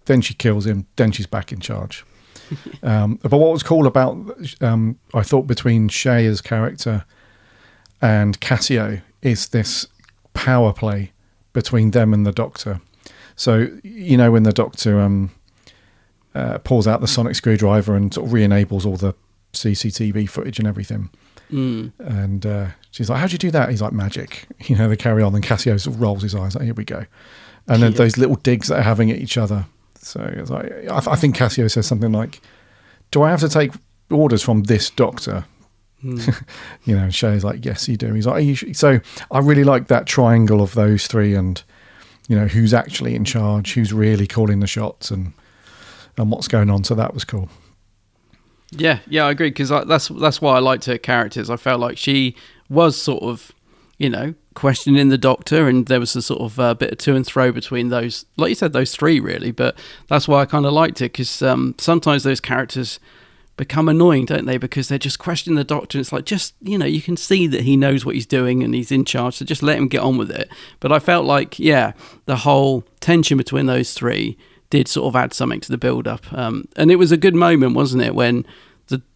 then she kills him, then she's back in charge. But what was cool about, I thought, between Shay's character and Cassio is this power play between them and the Doctor. So, when the Doctor pulls out the sonic screwdriver and sort of re-enables all the CCTV footage and everything. And she's like, how'd you do that? He's like, magic. They carry on, and Cassio sort of rolls his eyes like, here we go. And then those little digs that they're having at each other. So it's like, I think Cassio says something like, do I have to take orders from this Doctor? And Shay's like, yes, you do. He's like, so I really like that triangle of those three, and who's actually in charge, who's really calling the shots, and what's going on. So that was cool. Yeah, I agree, because that's why I liked her characters. I felt like she was sort of, questioning the Doctor, and there was a sort of bit of to and fro between those, like you said, those three really. But that's why I kind of liked it, because sometimes those characters become annoying, don't they? Because they're just questioning the Doctor, and it's like, just, you can see that he knows what he's doing and he's in charge, so just let him get on with it. But I felt like, the whole tension between those three did sort of add something to the build-up. And it was a good moment, wasn't it, when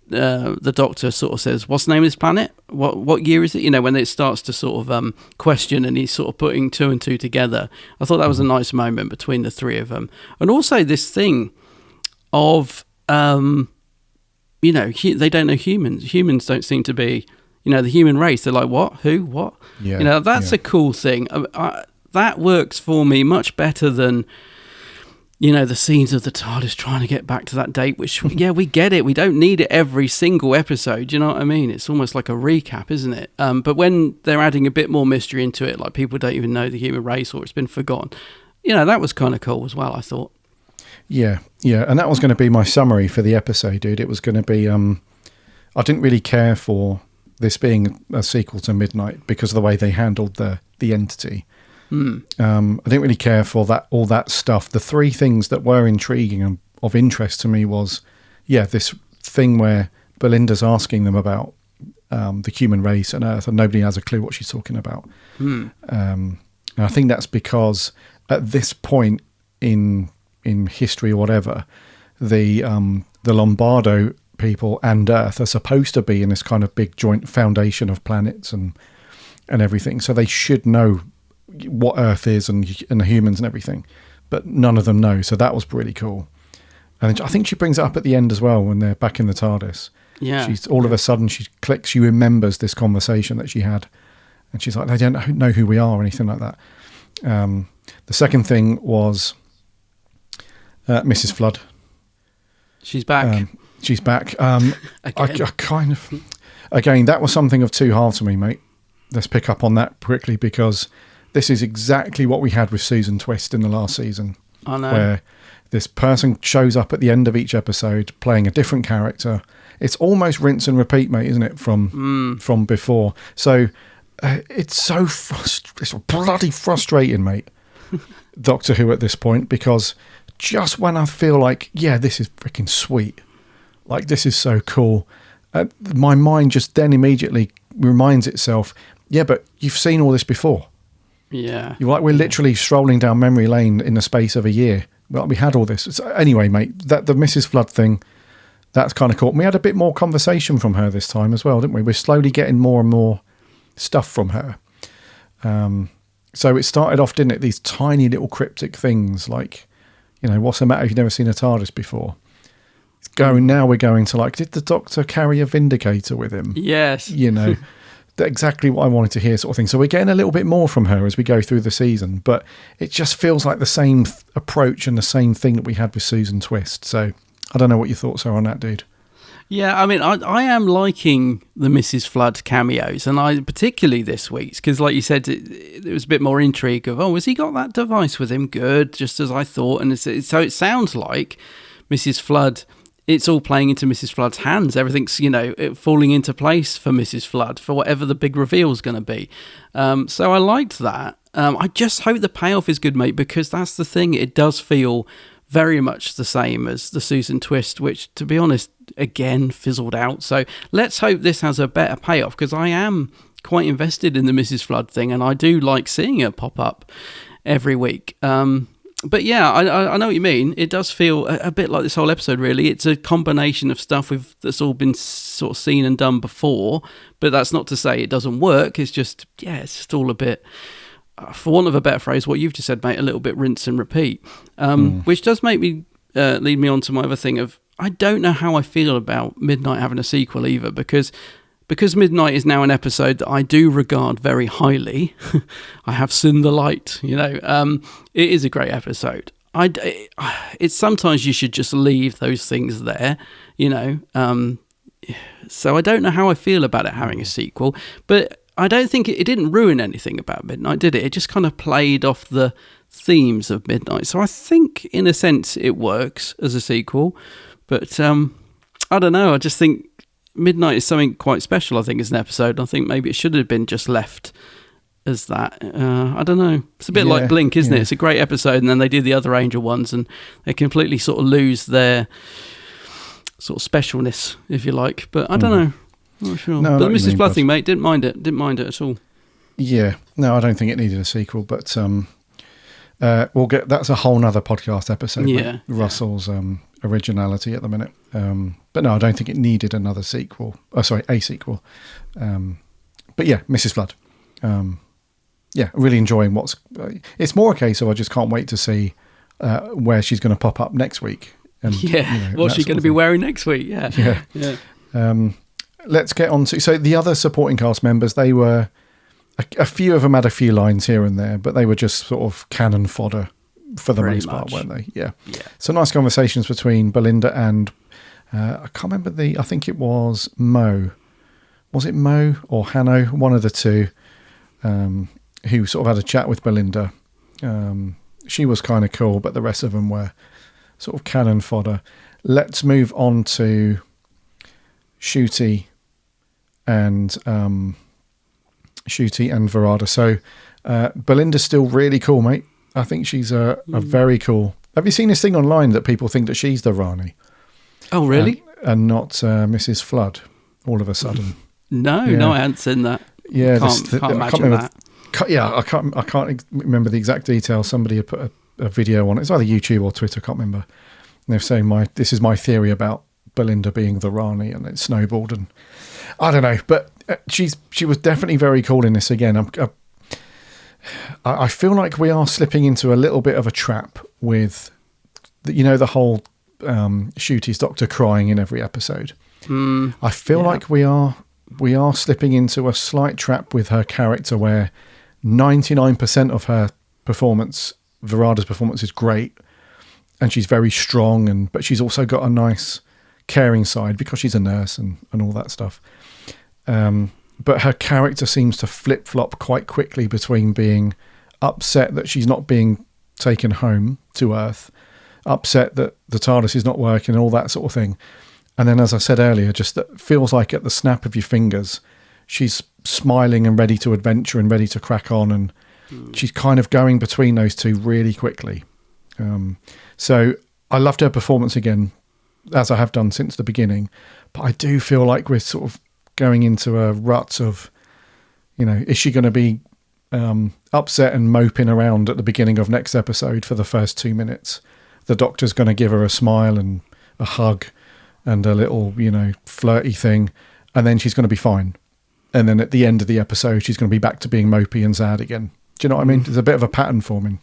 the Doctor sort of says, what's the name of this planet? What year is it? When it starts to sort of question, and he's sort of putting two and two together. I thought that was a nice moment between the three of them. And also this thing of, they don't know humans. Humans don't seem to be, the human race. They're like, what? Who? What? Yeah, that's a cool thing. That works for me much better than, the scenes of the TARDIS trying to get back to that date, which, we get it. We don't need it every single episode. You know what I mean? It's almost like a recap, isn't it? But when they're adding a bit more mystery into it, like people don't even know the human race or it's been forgotten, that was kind of cool as well, I thought. Yeah. And that was going to be my summary for the episode, dude. It was going to be, I didn't really care for this being a sequel to Midnight because of the way they handled the entity. I didn't really care for all that stuff. The three things that were intriguing and of interest to me was, this thing where Belinda's asking them about the human race and Earth, and nobody has a clue what she's talking about. And I think that's because at this point in history or whatever, the Lombardo people and Earth are supposed to be in this kind of big joint foundation of planets and everything, so they should know what Earth is and the humans and everything, but none of them know. So that was pretty cool. And I think she brings it up at the end as well when they're back in the TARDIS. Yeah, she's all of a sudden she clicks. She remembers this conversation that she had, and she's like, they don't know who we are or anything like that. The second thing was Mrs. Flood. She's back. She's back. I kind of, again, that was something of two halves for me, mate. Let's pick up on that quickly, because this is exactly what we had with Susan Twist in the last season. I know. Where this person shows up at the end of each episode playing a different character. It's almost rinse and repeat, mate, isn't it, from before? So it's so it's bloody frustrating, mate, Doctor Who at this point, because just when I feel like, this is freaking sweet, like this is so cool, my mind just then immediately reminds itself, but you've seen all this before. Yeah. You're like, we're literally strolling down memory lane in the space of a year. Well, we had all this. So anyway, mate, that the Mrs. Flood thing, that's kind of cool. And we had a bit more conversation from her this time as well, didn't we? We're slowly getting more and more stuff from her. So it started off, didn't it? These tiny little cryptic things like, what's the matter if you've never seen a TARDIS before? Now we're going to like, did the Doctor carry a Vindicator with him? Yes. exactly what I wanted to hear, sort of thing. So we're getting a little bit more from her as we go through the season, but it just feels like the same approach and the same thing that we had with Susan Twist. So I don't know what your thoughts are on that, dude. Yeah, I mean, I am liking the Mrs. Flood cameos, and I particularly this week's, because like you said, there was a bit more intrigue of, has he got that device with him? Good, just as I thought. And so it sounds like Mrs. Flood, it's all playing into Mrs. Flood's hands. Everything's, falling into place for Mrs. Flood, for whatever the big reveal is going to be. So I liked that. I just hope the payoff is good, mate, because that's the thing. It does feel very much the same as the Susan Twist, which, to be honest, again, fizzled out. So let's hope this has a better payoff, because I am quite invested in the Mrs. Flood thing, and I do like seeing her pop up every week. But yeah, I know what you mean. It does feel a bit like this whole episode, really. It's a combination of stuff that's all been sort of seen and done before, but that's not to say it doesn't work. It's just all a bit, for want of a better phrase, what you've just said, mate, a little bit rinse and repeat, which does make me lead me on to my other thing of, I don't know how I feel about Midnight having a sequel either, because Midnight is now an episode that I do regard very highly. I have seen the light, it is a great episode. It's sometimes you should just leave those things there, so I don't know how I feel about it having a sequel, but I don't think it didn't ruin anything about Midnight, did it? It just kind of played off the themes of Midnight. So I think, in a sense, it works as a sequel. But I don't know. I just think Midnight is something quite special, I think, as an episode. I think maybe it should have been just left as that. I don't know. It's a bit like Blink, isn't it? It's a great episode, and then they do the other Angel ones, and they completely sort of lose their sort of specialness, if you like. But I don't know. Not sure. No, but Mrs. Flood thing, mate, didn't mind it at all. Yeah. No, I don't think it needed a sequel, but we'll get, that's a whole nother podcast episode. Yeah. Russell's originality at the minute. But no, I don't think it needed another sequel. Oh, sorry, a sequel. But yeah, Mrs. Flood. Really enjoying it's more a case of I just can't wait to see where she's going to pop up next week. And, what's she going to be wearing next week? Yeah. Let's get on to, so the other supporting cast members, they were, a few of them had a few lines here and there, but they were just sort of cannon fodder for the most part, weren't they? Yeah. So nice conversations between Belinda and, I can't remember I think it was Mo. Was it Mo or Hanno? One of the two, who sort of had a chat with Belinda. She was kind of cool, but the rest of them were sort of cannon fodder. Let's move on to Shooty and Verada. So Belinda's still really cool, mate. I think she's a very cool. Have you seen this thing online that people think that she's the Rani? Oh, really? And not Mrs. Flood. All of a sudden. No, I hadn't seen that. Yeah, can't imagine that. I can't remember the exact details. Somebody had put a video on it. It's either YouTube or Twitter. I can't remember. And they're saying this is my theory about Belinda being the Rani, and it snowballed, and I don't know, but she was definitely very cool in this again. I feel like we are slipping into a little bit of a trap with the whole Shooty's doctor crying in every episode. I feel like we are slipping into a slight trap with her character where 99% of her performance, Verada's performance, is great, and she's very strong, but she's also got a nice caring side because she's a nurse and all that stuff. But her character seems to flip-flop quite quickly between being upset that she's not being taken home to Earth, upset that the TARDIS is not working, all that sort of thing. And then, as I said earlier, just that feels like at the snap of your fingers, she's smiling and ready to adventure and ready to crack on. And she's kind of going between those two really quickly. So I loved her performance again, as I have done since the beginning. But I do feel like we're sort of going into a rut of, is she going to be upset and moping around at the beginning of next episode for the first 2 minutes? The doctor's going to give her a smile and a hug and a little, flirty thing, and then she's going to be fine. And then at the end of the episode, she's going to be back to being mopey and sad again. Do you know what I mean? There's a bit of a pattern forming.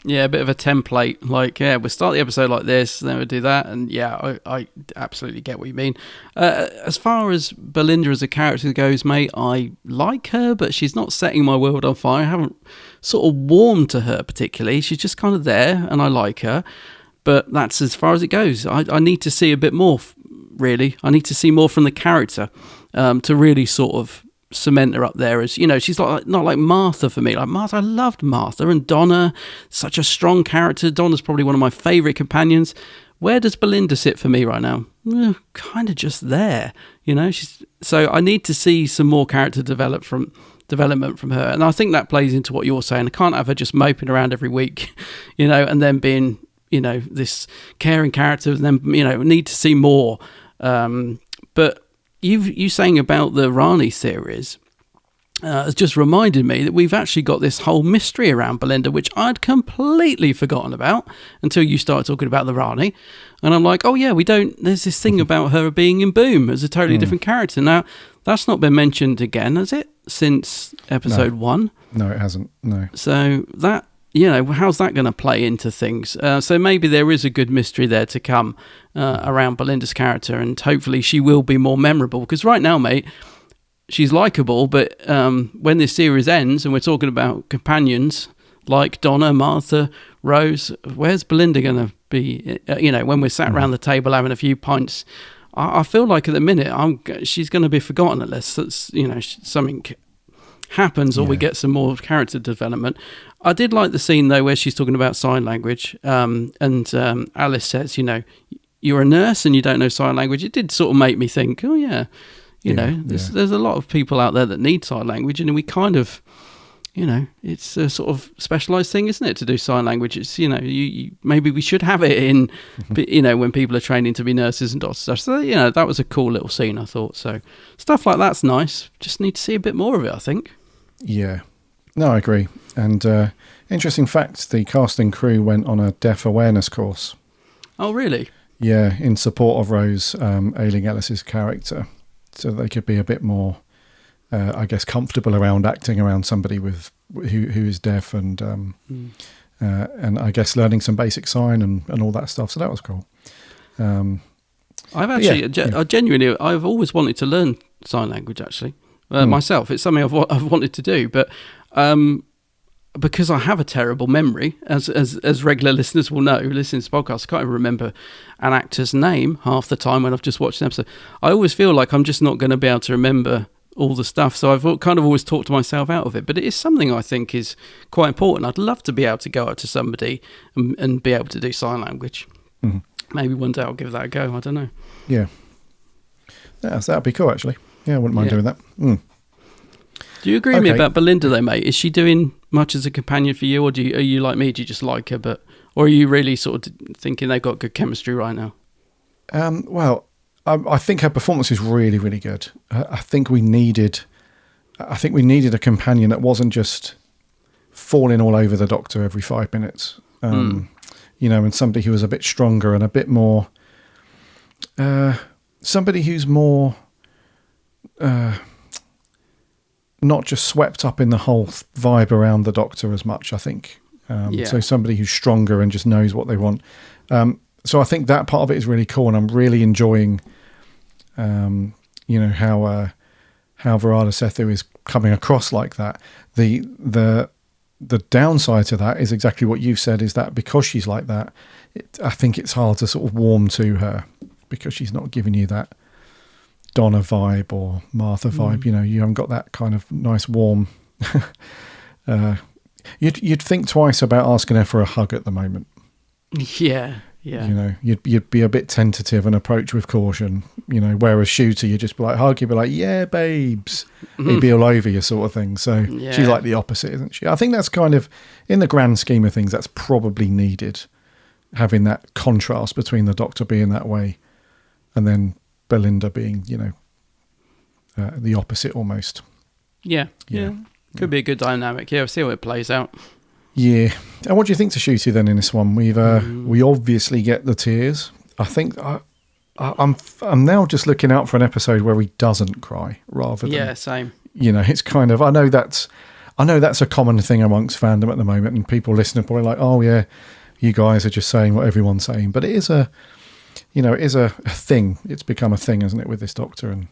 Yeah, a bit of a template. Like, yeah, we'll start the episode like this, then we'll do that. And yeah, I absolutely get what you mean. As far as Belinda as a character goes, mate, I like her, but she's not setting my world on fire. I haven't sort of warmed to her particularly. She's just kind of there, and I like her. But that's as far as it goes. I need to see a bit more, really. I need to see more from the character to really sort of cement her up there as, she's like not like Martha for me. Like Martha, I loved Martha, and Donna, such a strong character. Donna's probably one of my favourite companions. Where does Belinda sit for me right now? Kind of just there, so I need to see some more character development from her, and I think that plays into what you're saying. I can't have her just moping around every week, and then being, this caring character, and then, need to see more. But you saying about the Rani series has just reminded me that we've actually got this whole mystery around Belinda, which I'd completely forgotten about until you started talking about the Rani. And I'm like, oh yeah, there's this thing about her being in Boom as a totally different character. Now, that's not been mentioned again, has it, since episode 1? No, it hasn't, no. So that, how's that going to play into things? So maybe there is a good mystery there to come around Belinda's character, and hopefully she will be more memorable. Because right now, mate, she's likable, but when this series ends and we're talking about companions like Donna, Martha, Rose, where's Belinda going to be? When we're sat around the table having a few pints, I feel like at the minute she's going to be forgotten unless that's, something happens or we get some more character development. I did like the scene though where she's talking about sign language, and Alice says, you're a nurse and you don't know sign language. It did sort of make me think, oh yeah, there's a lot of people out there that need sign language, and we kind of, it's a sort of specialised thing, isn't it, to do sign language? It's, you maybe we should have it in, when people are training to be nurses and doctors. So, that was a cool little scene, I thought. So stuff like that's nice. Just need to see a bit more of it, I think. Yeah. No, I agree. And interesting fact, the cast and crew went on a deaf awareness course. Oh, really? Yeah, in support of Rose Ailing Ellis's character. So they could be a bit more, I guess, comfortable around acting around somebody who is deaf, and I guess learning some basic sign and all that stuff. So that was cool. I've actually, I've always wanted to learn sign language, actually, myself. It's something I've wanted to do, but because I have a terrible memory, as regular listeners will know, listening to podcasts, I can't even remember an actor's name half the time when I've just watched an episode. I always feel like I'm just not going to be able to remember all the stuff, so I've kind of always talked myself out of it. But it is something I think is quite important. I'd love to be able to go up to somebody and be able to do sign language. Mm-hmm. Maybe one day I'll give that a go. I don't know. Yeah, that'd be cool, actually. Yeah, I wouldn't mind doing that. Do you agree with me about Belinda though, mate? Is she doing much as a companion for you, or are you like me? Do you just like her, or are you really sort of thinking they've got good chemistry right now? Well, I think her performance is really, really good. I think we needed a companion that wasn't just falling all over the Doctor every 5 minutes. And somebody who was a bit stronger and a bit more, somebody who's more, not just swept up in the whole vibe around the Doctor as much, I think. So somebody who's stronger and just knows what they want. So I think that part of it is really cool, and I'm really enjoying, how Varada Sethu is coming across like that. The downside to that is exactly what you've said, is that because she's like that, I think it's hard to sort of warm to her because she's not giving you that Donna vibe or Martha vibe. You haven't got that kind of nice warm. You'd think twice about asking her for a hug at the moment. Yeah. You'd be a bit tentative and approach with caution. Whereas Shooter, you'd just be like hug. You'd be like, yeah, babes. He'd be all over you, sort of thing. So she's like the opposite, isn't she? I think that's kind of, in the grand scheme of things, that's probably needed. Having that contrast between the Doctor being that way, and then Belinda being, the opposite almost. Yeah. Could be a good dynamic. Yeah, we'll see how it plays out. Yeah. And what do you think to Shooty then in this one? We obviously get the tears. I think I'm now just looking out for an episode where he doesn't cry rather than... Yeah, same. It's kind of... I know I know that's a common thing amongst fandom at the moment, and people listening are probably like, oh yeah, you guys are just saying what everyone's saying. But it is a thing. It's become a thing, isn't it, with this Doctor and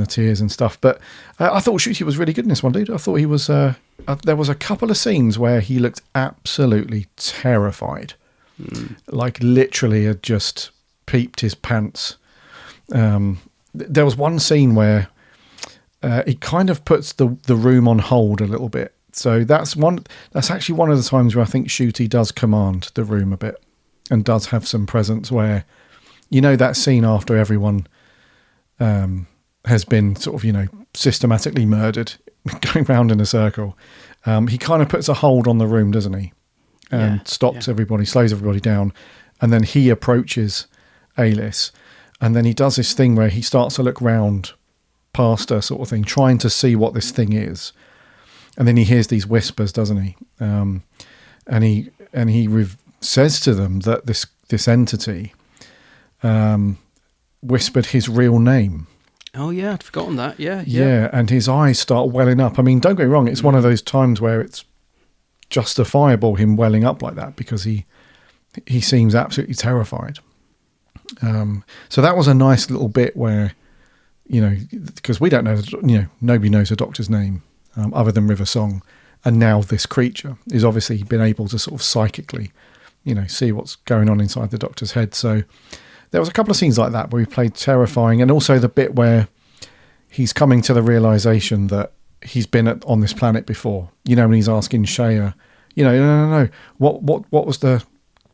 the tears and stuff. But I thought Ncuti was really good in this one, dude. I thought he was, there was a couple of scenes where he looked absolutely terrified. Like literally had just peeped his pants. There was one scene where he kind of puts the room on hold a little bit. So that's actually one of the times where I think Ncuti does command the room a bit and does have some presence, where, you know, that scene after everyone has been sort of, systematically murdered, going round in a circle. He kind of puts a hold on the room, doesn't he? And stops everybody, slows everybody down. And then he approaches Alice. And then he does this thing where he starts to look round past her, sort of thing, trying to see what this thing is. And then he hears these whispers, doesn't he? And he says to them that this entity whispered his real name. Oh yeah, I'd forgotten that. Yeah. And his eyes start welling up. I mean, don't get me wrong, it's one of those times where it's justifiable, him welling up like that, because he seems absolutely terrified. So that was a nice little bit where, because we don't know, nobody knows the Doctor's name other than River Song, and now this creature is obviously been able to sort of psychically, see what's going on inside the Doctor's head. So there was a couple of scenes like that where he played terrifying, and also the bit where he's coming to the realization that he's been on this planet before. When he's asking Shea, no, what was the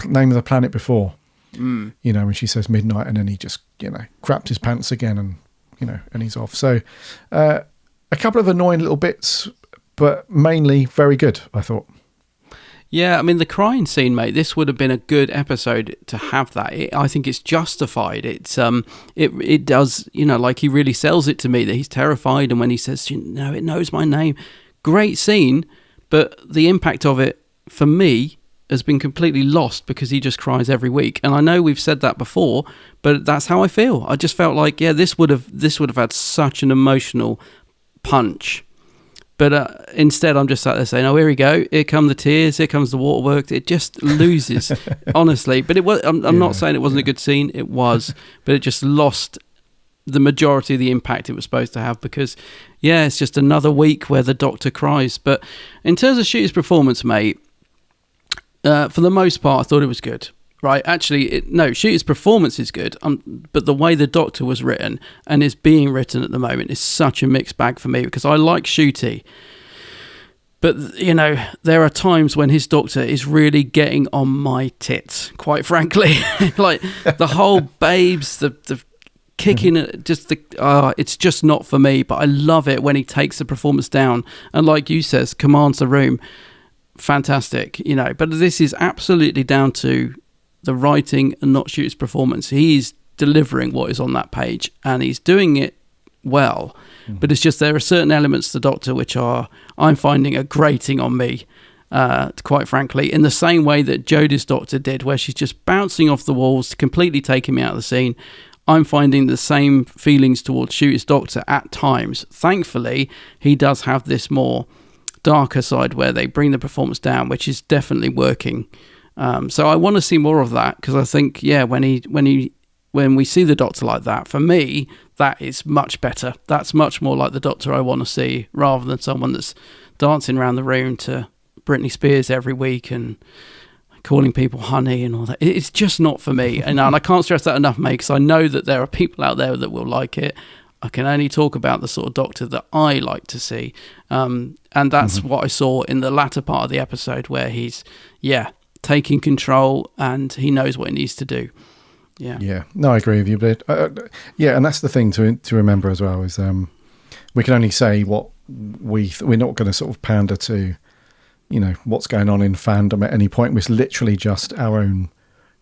name of the planet before? When she says midnight, and then he just, crapped his pants again, and, and he's off. So a couple of annoying little bits, but mainly very good, I thought. Yeah, I mean, the crying scene, mate, this would have been a good episode to have that. I think it's justified. It does, like he really sells it to me that he's terrified, and when he says, it knows my name. Great scene, but the impact of it, for me, has been completely lost because he just cries every week. And I know we've said that before, but that's how I feel. I just felt like, this would have had such an emotional punch. But instead, I'm just sat there saying, "Oh, here we go. Here come the tears. Here comes the waterworks." It just loses, honestly. But it was. I'm not saying it wasn't a good scene. It was, but it just lost the majority of the impact it was supposed to have, because, it's just another week where the Doctor cries. But in terms of Ncuti performance, mate, for the most part, I thought it was good. Right, actually, Ncuti performance is good, but the way the Doctor was written and is being written at the moment is such a mixed bag for me, because I like Ncuti, but, there are times when his Doctor is really getting on my tits, quite frankly. Like, the whole babes, the kicking, it's just not for me, but I love it when he takes the performance down, and like you says, commands the room. Fantastic, but this is absolutely down to the writing and not Ncuti's performance. He's delivering what is on that page, and he's doing it well. But it's just there are certain elements to the Doctor which I'm finding are grating on me, quite frankly, in the same way that Jodie's Doctor did, where she's just bouncing off the walls, completely taking me out of the scene. I'm finding the same feelings towards Ncuti's Doctor at times. Thankfully, he does have this more darker side where they bring the performance down, which is definitely working. So I want to see more of that, because I think, when we see the Doctor like that, for me, that is much better. That's much more like the Doctor I want to see, rather than someone that's dancing around the room to Britney Spears every week and calling people honey and all that. It's just not for me. And I can't stress that enough, mate, because I know that there are people out there that will like it. I can only talk about the sort of Doctor that I like to see. And that's what I saw in the latter part of the episode, where he's, taking control, and he knows what he needs to do. No, I agree with you, but and that's the thing to remember as well, is we can only say what we're not going to sort of pander to what's going on in fandom at any point. It's literally just our own,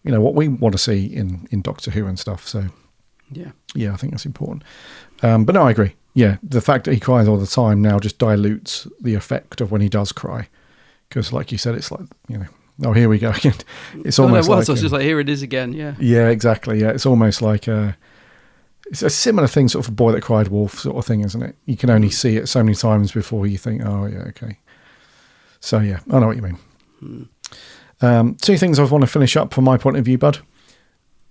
what we want to see in Doctor Who and stuff. So I think that's important. But no, I agree. The fact that he cries all the time now just dilutes the effect of when he does cry, because like you said, it's like, oh, here we go again. It's almost I was just like, here it is again. Yeah, exactly. It's almost like it's a similar thing, sort of a Boy That Cried Wolf sort of thing, isn't it? You can only see it so many times before you think, oh yeah, okay. So yeah, I know what you mean. Two things I want to finish up from my point of view, bud.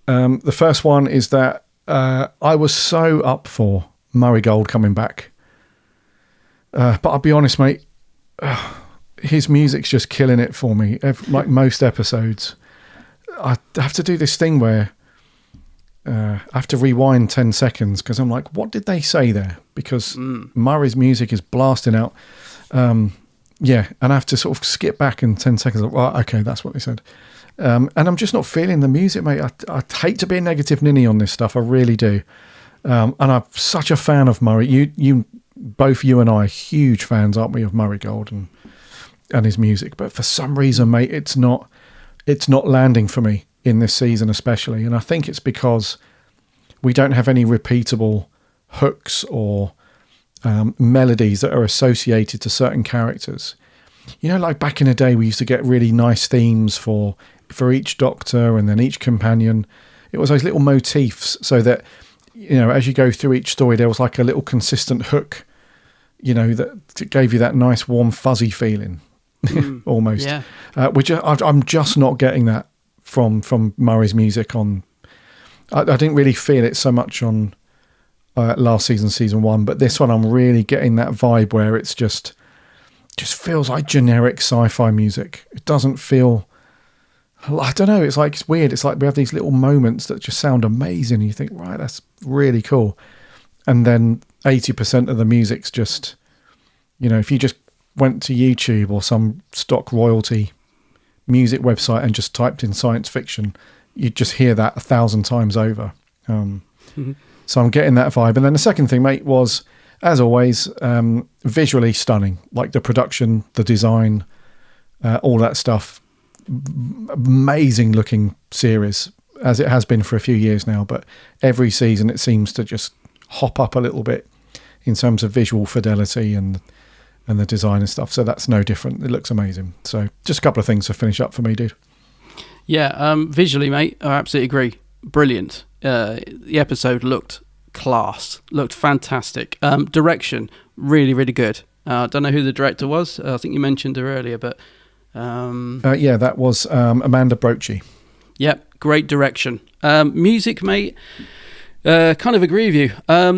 The first one is that I was so up for Murray Gold coming back. But I'll be honest, mate, his music's just killing it for me. Like most episodes, I have to do this thing where I have to rewind 10 seconds because I'm like, what did they say there? Because Murray's music is blasting out. Yeah, and I have to sort of skip back in 10 seconds. Well, okay, that's what they said. And I'm just not feeling the music, mate. I hate to be a negative ninny on this stuff. I really do. And I'm such a fan of Murray. Both you and I are huge fans, aren't we, of Murray Gold and his music. But for some reason, mate, it's not landing for me in this season especially. And I think it's because we don't have any repeatable hooks or melodies that are associated to certain characters. You know, like back in the day, we used to get really nice themes for each Doctor and then each companion. It was those little motifs so that, you know, as you go through each story, there was like a little consistent hook, you know, that gave you that nice, warm, fuzzy feeling, almost. Yeah. Which I'm just not getting that from Murray's music on. I didn't really feel it so much on last season 1, but this one I'm really getting that vibe where it's just feels like generic sci-fi music. It doesn't feel, I don't know, it's weird. It's like we have these little moments that just sound amazing. You think, right, that's really cool. And then 80% of the music's just, you know, if you just went to YouTube or some stock royalty music website and just typed in science fiction, you'd just hear that 1,000 times over. So I'm getting that vibe. And then the second thing, mate, was, as always, visually stunning. Like the production, the design, all that stuff. Amazing looking series, as it has been for a few years now. But every season it seems to just hop up a little bit in terms of visual fidelity and the design and stuff. So that's no different. It looks amazing. So just a couple of things to finish up for me, dude. Yeah, visually, mate, I absolutely agree. Brilliant. The episode looked class, looked fantastic. Direction, really, really good. I don't know who the director was. I think you mentioned her earlier, but yeah, that was Amanda Brochi. Yep, great direction. Music, mate, kind of agree with you.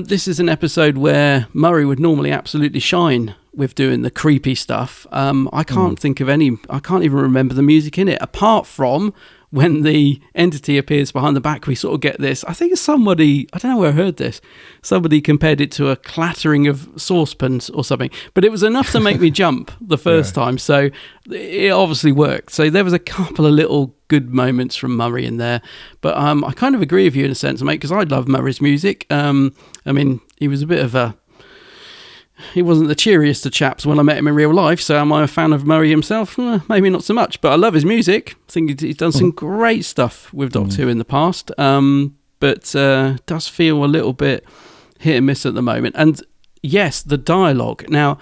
This is an episode where Murray would normally absolutely shine with doing the creepy stuff. I can't think of any, I can't even remember the music in it, apart from when the entity appears behind the back. We sort of get this, I think somebody, I don't know where I heard this, somebody compared it to a clattering of saucepans or something, but it was enough to make me jump the first time, so it obviously worked. So there was a couple of little good moments from Murray in there, but I kind of agree with you in a sense, mate, because I love Murray's music. I mean, he was a bit of he wasn't the cheeriest of chaps when I met him in real life, so am I a fan of Murray himself? Maybe not so much, but I love his music. I think he's done some great stuff with Doctor Who in the past, but does feel a little bit hit and miss at the moment. And yes, the dialogue. Now,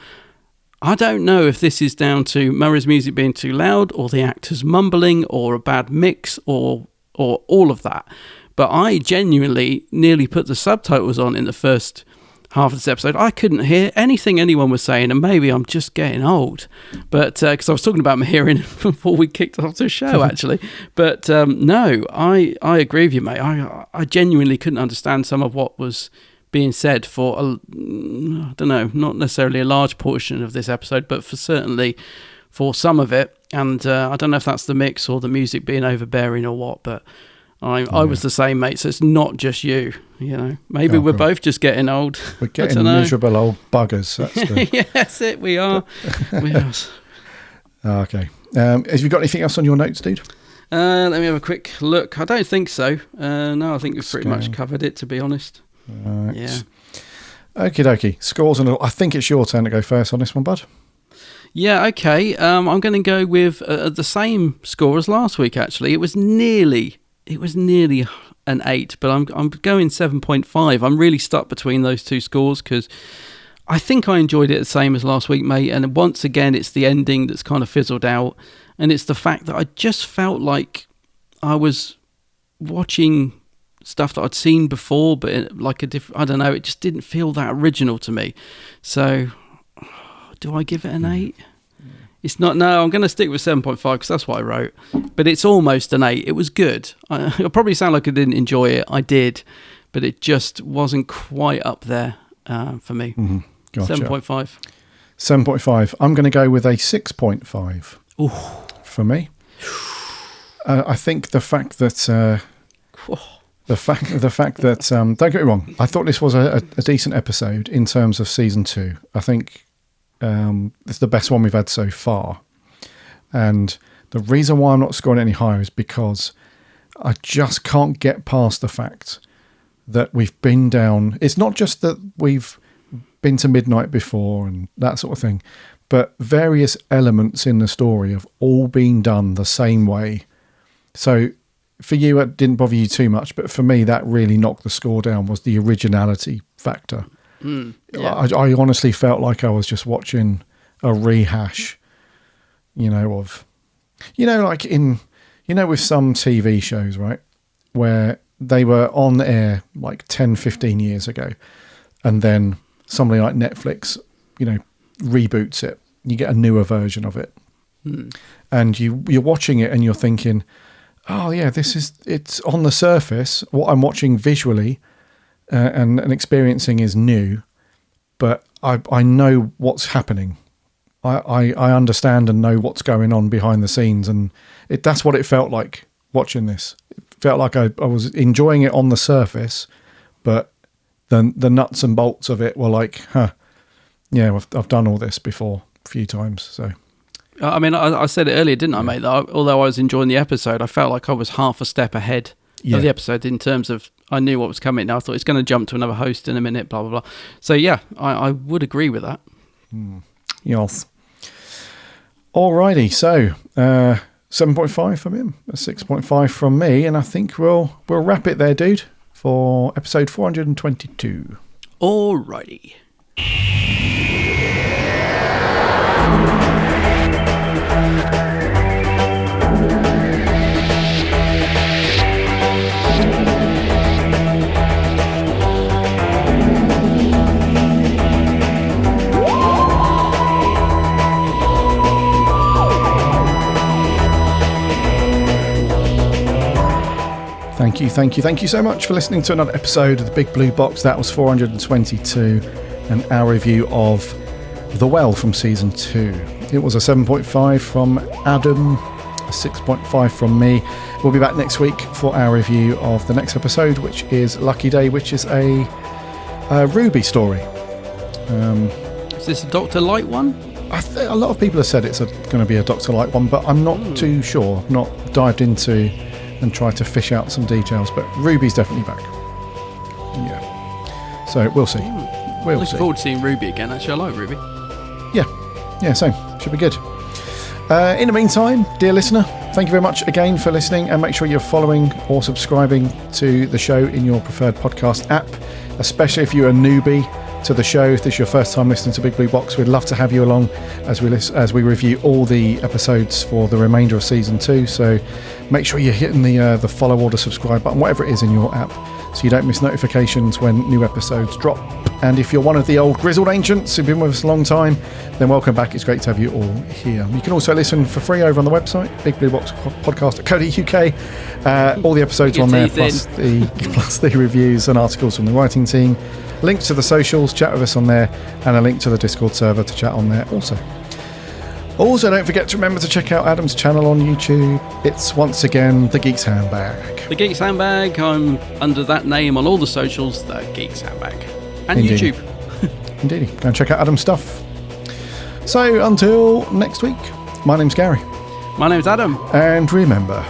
I don't know if this is down to Murray's music being too loud, or the actors mumbling, or a bad mix, or all of that, but I genuinely nearly put the subtitles on in the first half of this episode. I couldn't hear anything anyone was saying, and maybe I'm just getting old, but because I was talking about my hearing before we kicked off the show actually, but no, I agree with you, mate. I genuinely couldn't understand some of what was being said for I don't know, not necessarily a large portion of this episode, but certainly for some of it. And I don't know if that's the mix or the music being overbearing or what, but I was the same, mate, so it's not just you, you know. Maybe we're both just getting old. We're getting miserable old buggers. Yeah, that's it, we are. We are. Okay. Have you got anything else on your notes, dude? Let me have a quick look. I don't think so. No, I think we've pretty much covered it, to be honest. Right. Yeah. Okie dokie. Scores, and I think it's your turn to go first on this one, bud. Yeah, okay. I'm going to go with the same score as last week, actually. It was nearly an 8, but I'm going 7.5. I'm really stuck between those two scores because I think I enjoyed it the same as last week, mate. And once again, it's the ending that's kind of fizzled out, and it's the fact that I just felt like I was watching stuff that I'd seen before, but like a different, I don't know, it just didn't feel that original to me. So do I give it an 8? It's not. No, I'm going to stick with 7.5 because that's what I wrote. But it's almost an 8. It was good. It'll probably sound like I didn't enjoy it. I did, but it just wasn't quite up there for me. Mm-hmm. Gotcha. 7.5. 7.5. I'm going to go with a 6.5. Ooh. For me. I think the fact that don't get me wrong, I thought this was a decent episode in terms of season 2. I think it's the best one we've had so far, and the reason why I'm not scoring any higher is because I just can't get past the fact that we've been down. It's not just that we've been to midnight before and that sort of thing, but various elements in the story have all been done the same way. So for you, it didn't bother you too much, but for me, that really knocked the score down, was the originality factor. Yeah. I honestly felt like I was just watching a rehash, of, like with some TV shows, right, where they were on air like 10, 15 years ago, and then somebody like Netflix, reboots it. You get a newer version of it. And you're watching it and you're thinking, oh yeah, it's on the surface, what I'm watching visually and experiencing is new, but I know what's happening. I understand and know what's going on behind the scenes, and that's what it felt like watching this. It felt like I was enjoying it on the surface, but the nuts and bolts of it were like, yeah, I've done all this before a few times. So, I mean, I said it earlier, didn't I, mate? That although I was enjoying the episode, I felt like I was half a step ahead of the episode in terms of I knew what was coming. Now I thought it's going to jump to another host in a minute, blah, blah, blah. So, yeah, I would agree with that. Yes. Alrighty, so 7.5 from him, a 6.5 from me, and I think we'll wrap it there, dude, for episode 422. Alrighty. Thank you so much for listening to another episode of The Big Blue Box. That was 422, and our review of The Well from Season 2. It was a 7.5 from Adam, a 6.5 from me. We'll be back next week for our review of the next episode, which is Lucky Day, which is a Ruby story. Is this a Dr. Light one? A lot of people have said it's going to be a Dr. Light one, but I'm not too sure. I've not dived into and tried to fish out some details, but Ruby's definitely back. Yeah. So we'll see. Looking forward to seeing Ruby again. Actually, I like Ruby. Yeah, same. Should be good. In the meantime, dear listener, thank you very much again for listening, and make sure you're following or subscribing to the show in your preferred podcast app, especially if you're a newbie to the show. If this is your first time listening to Big Blue Box, we'd love to have you along as we review all the episodes for the remainder of season 2. So make sure you're hitting the follow or the subscribe button, whatever it is in your app, so you don't miss notifications when new episodes drop. And if you're one of the old grizzled ancients who've been with us a long time, then welcome back. It's great to have you all here. You can also listen for free over on the website, bigblueboxpodcast.co.uk. All the episodes on there, plus the reviews and articles from the writing team. Links to the socials, chat with us on there, and a link to the Discord server to chat on there also. Also, don't forget to remember to check out Adam's channel on YouTube. It's once again The Geek's Handbag. The Geek's Handbag. I'm under that name on all the socials, The Geek's Handbag. And Indeedy. YouTube. Indeedy. Go and check out Adam's stuff. So, until next week, my name's Gary. My name's Adam. And remember...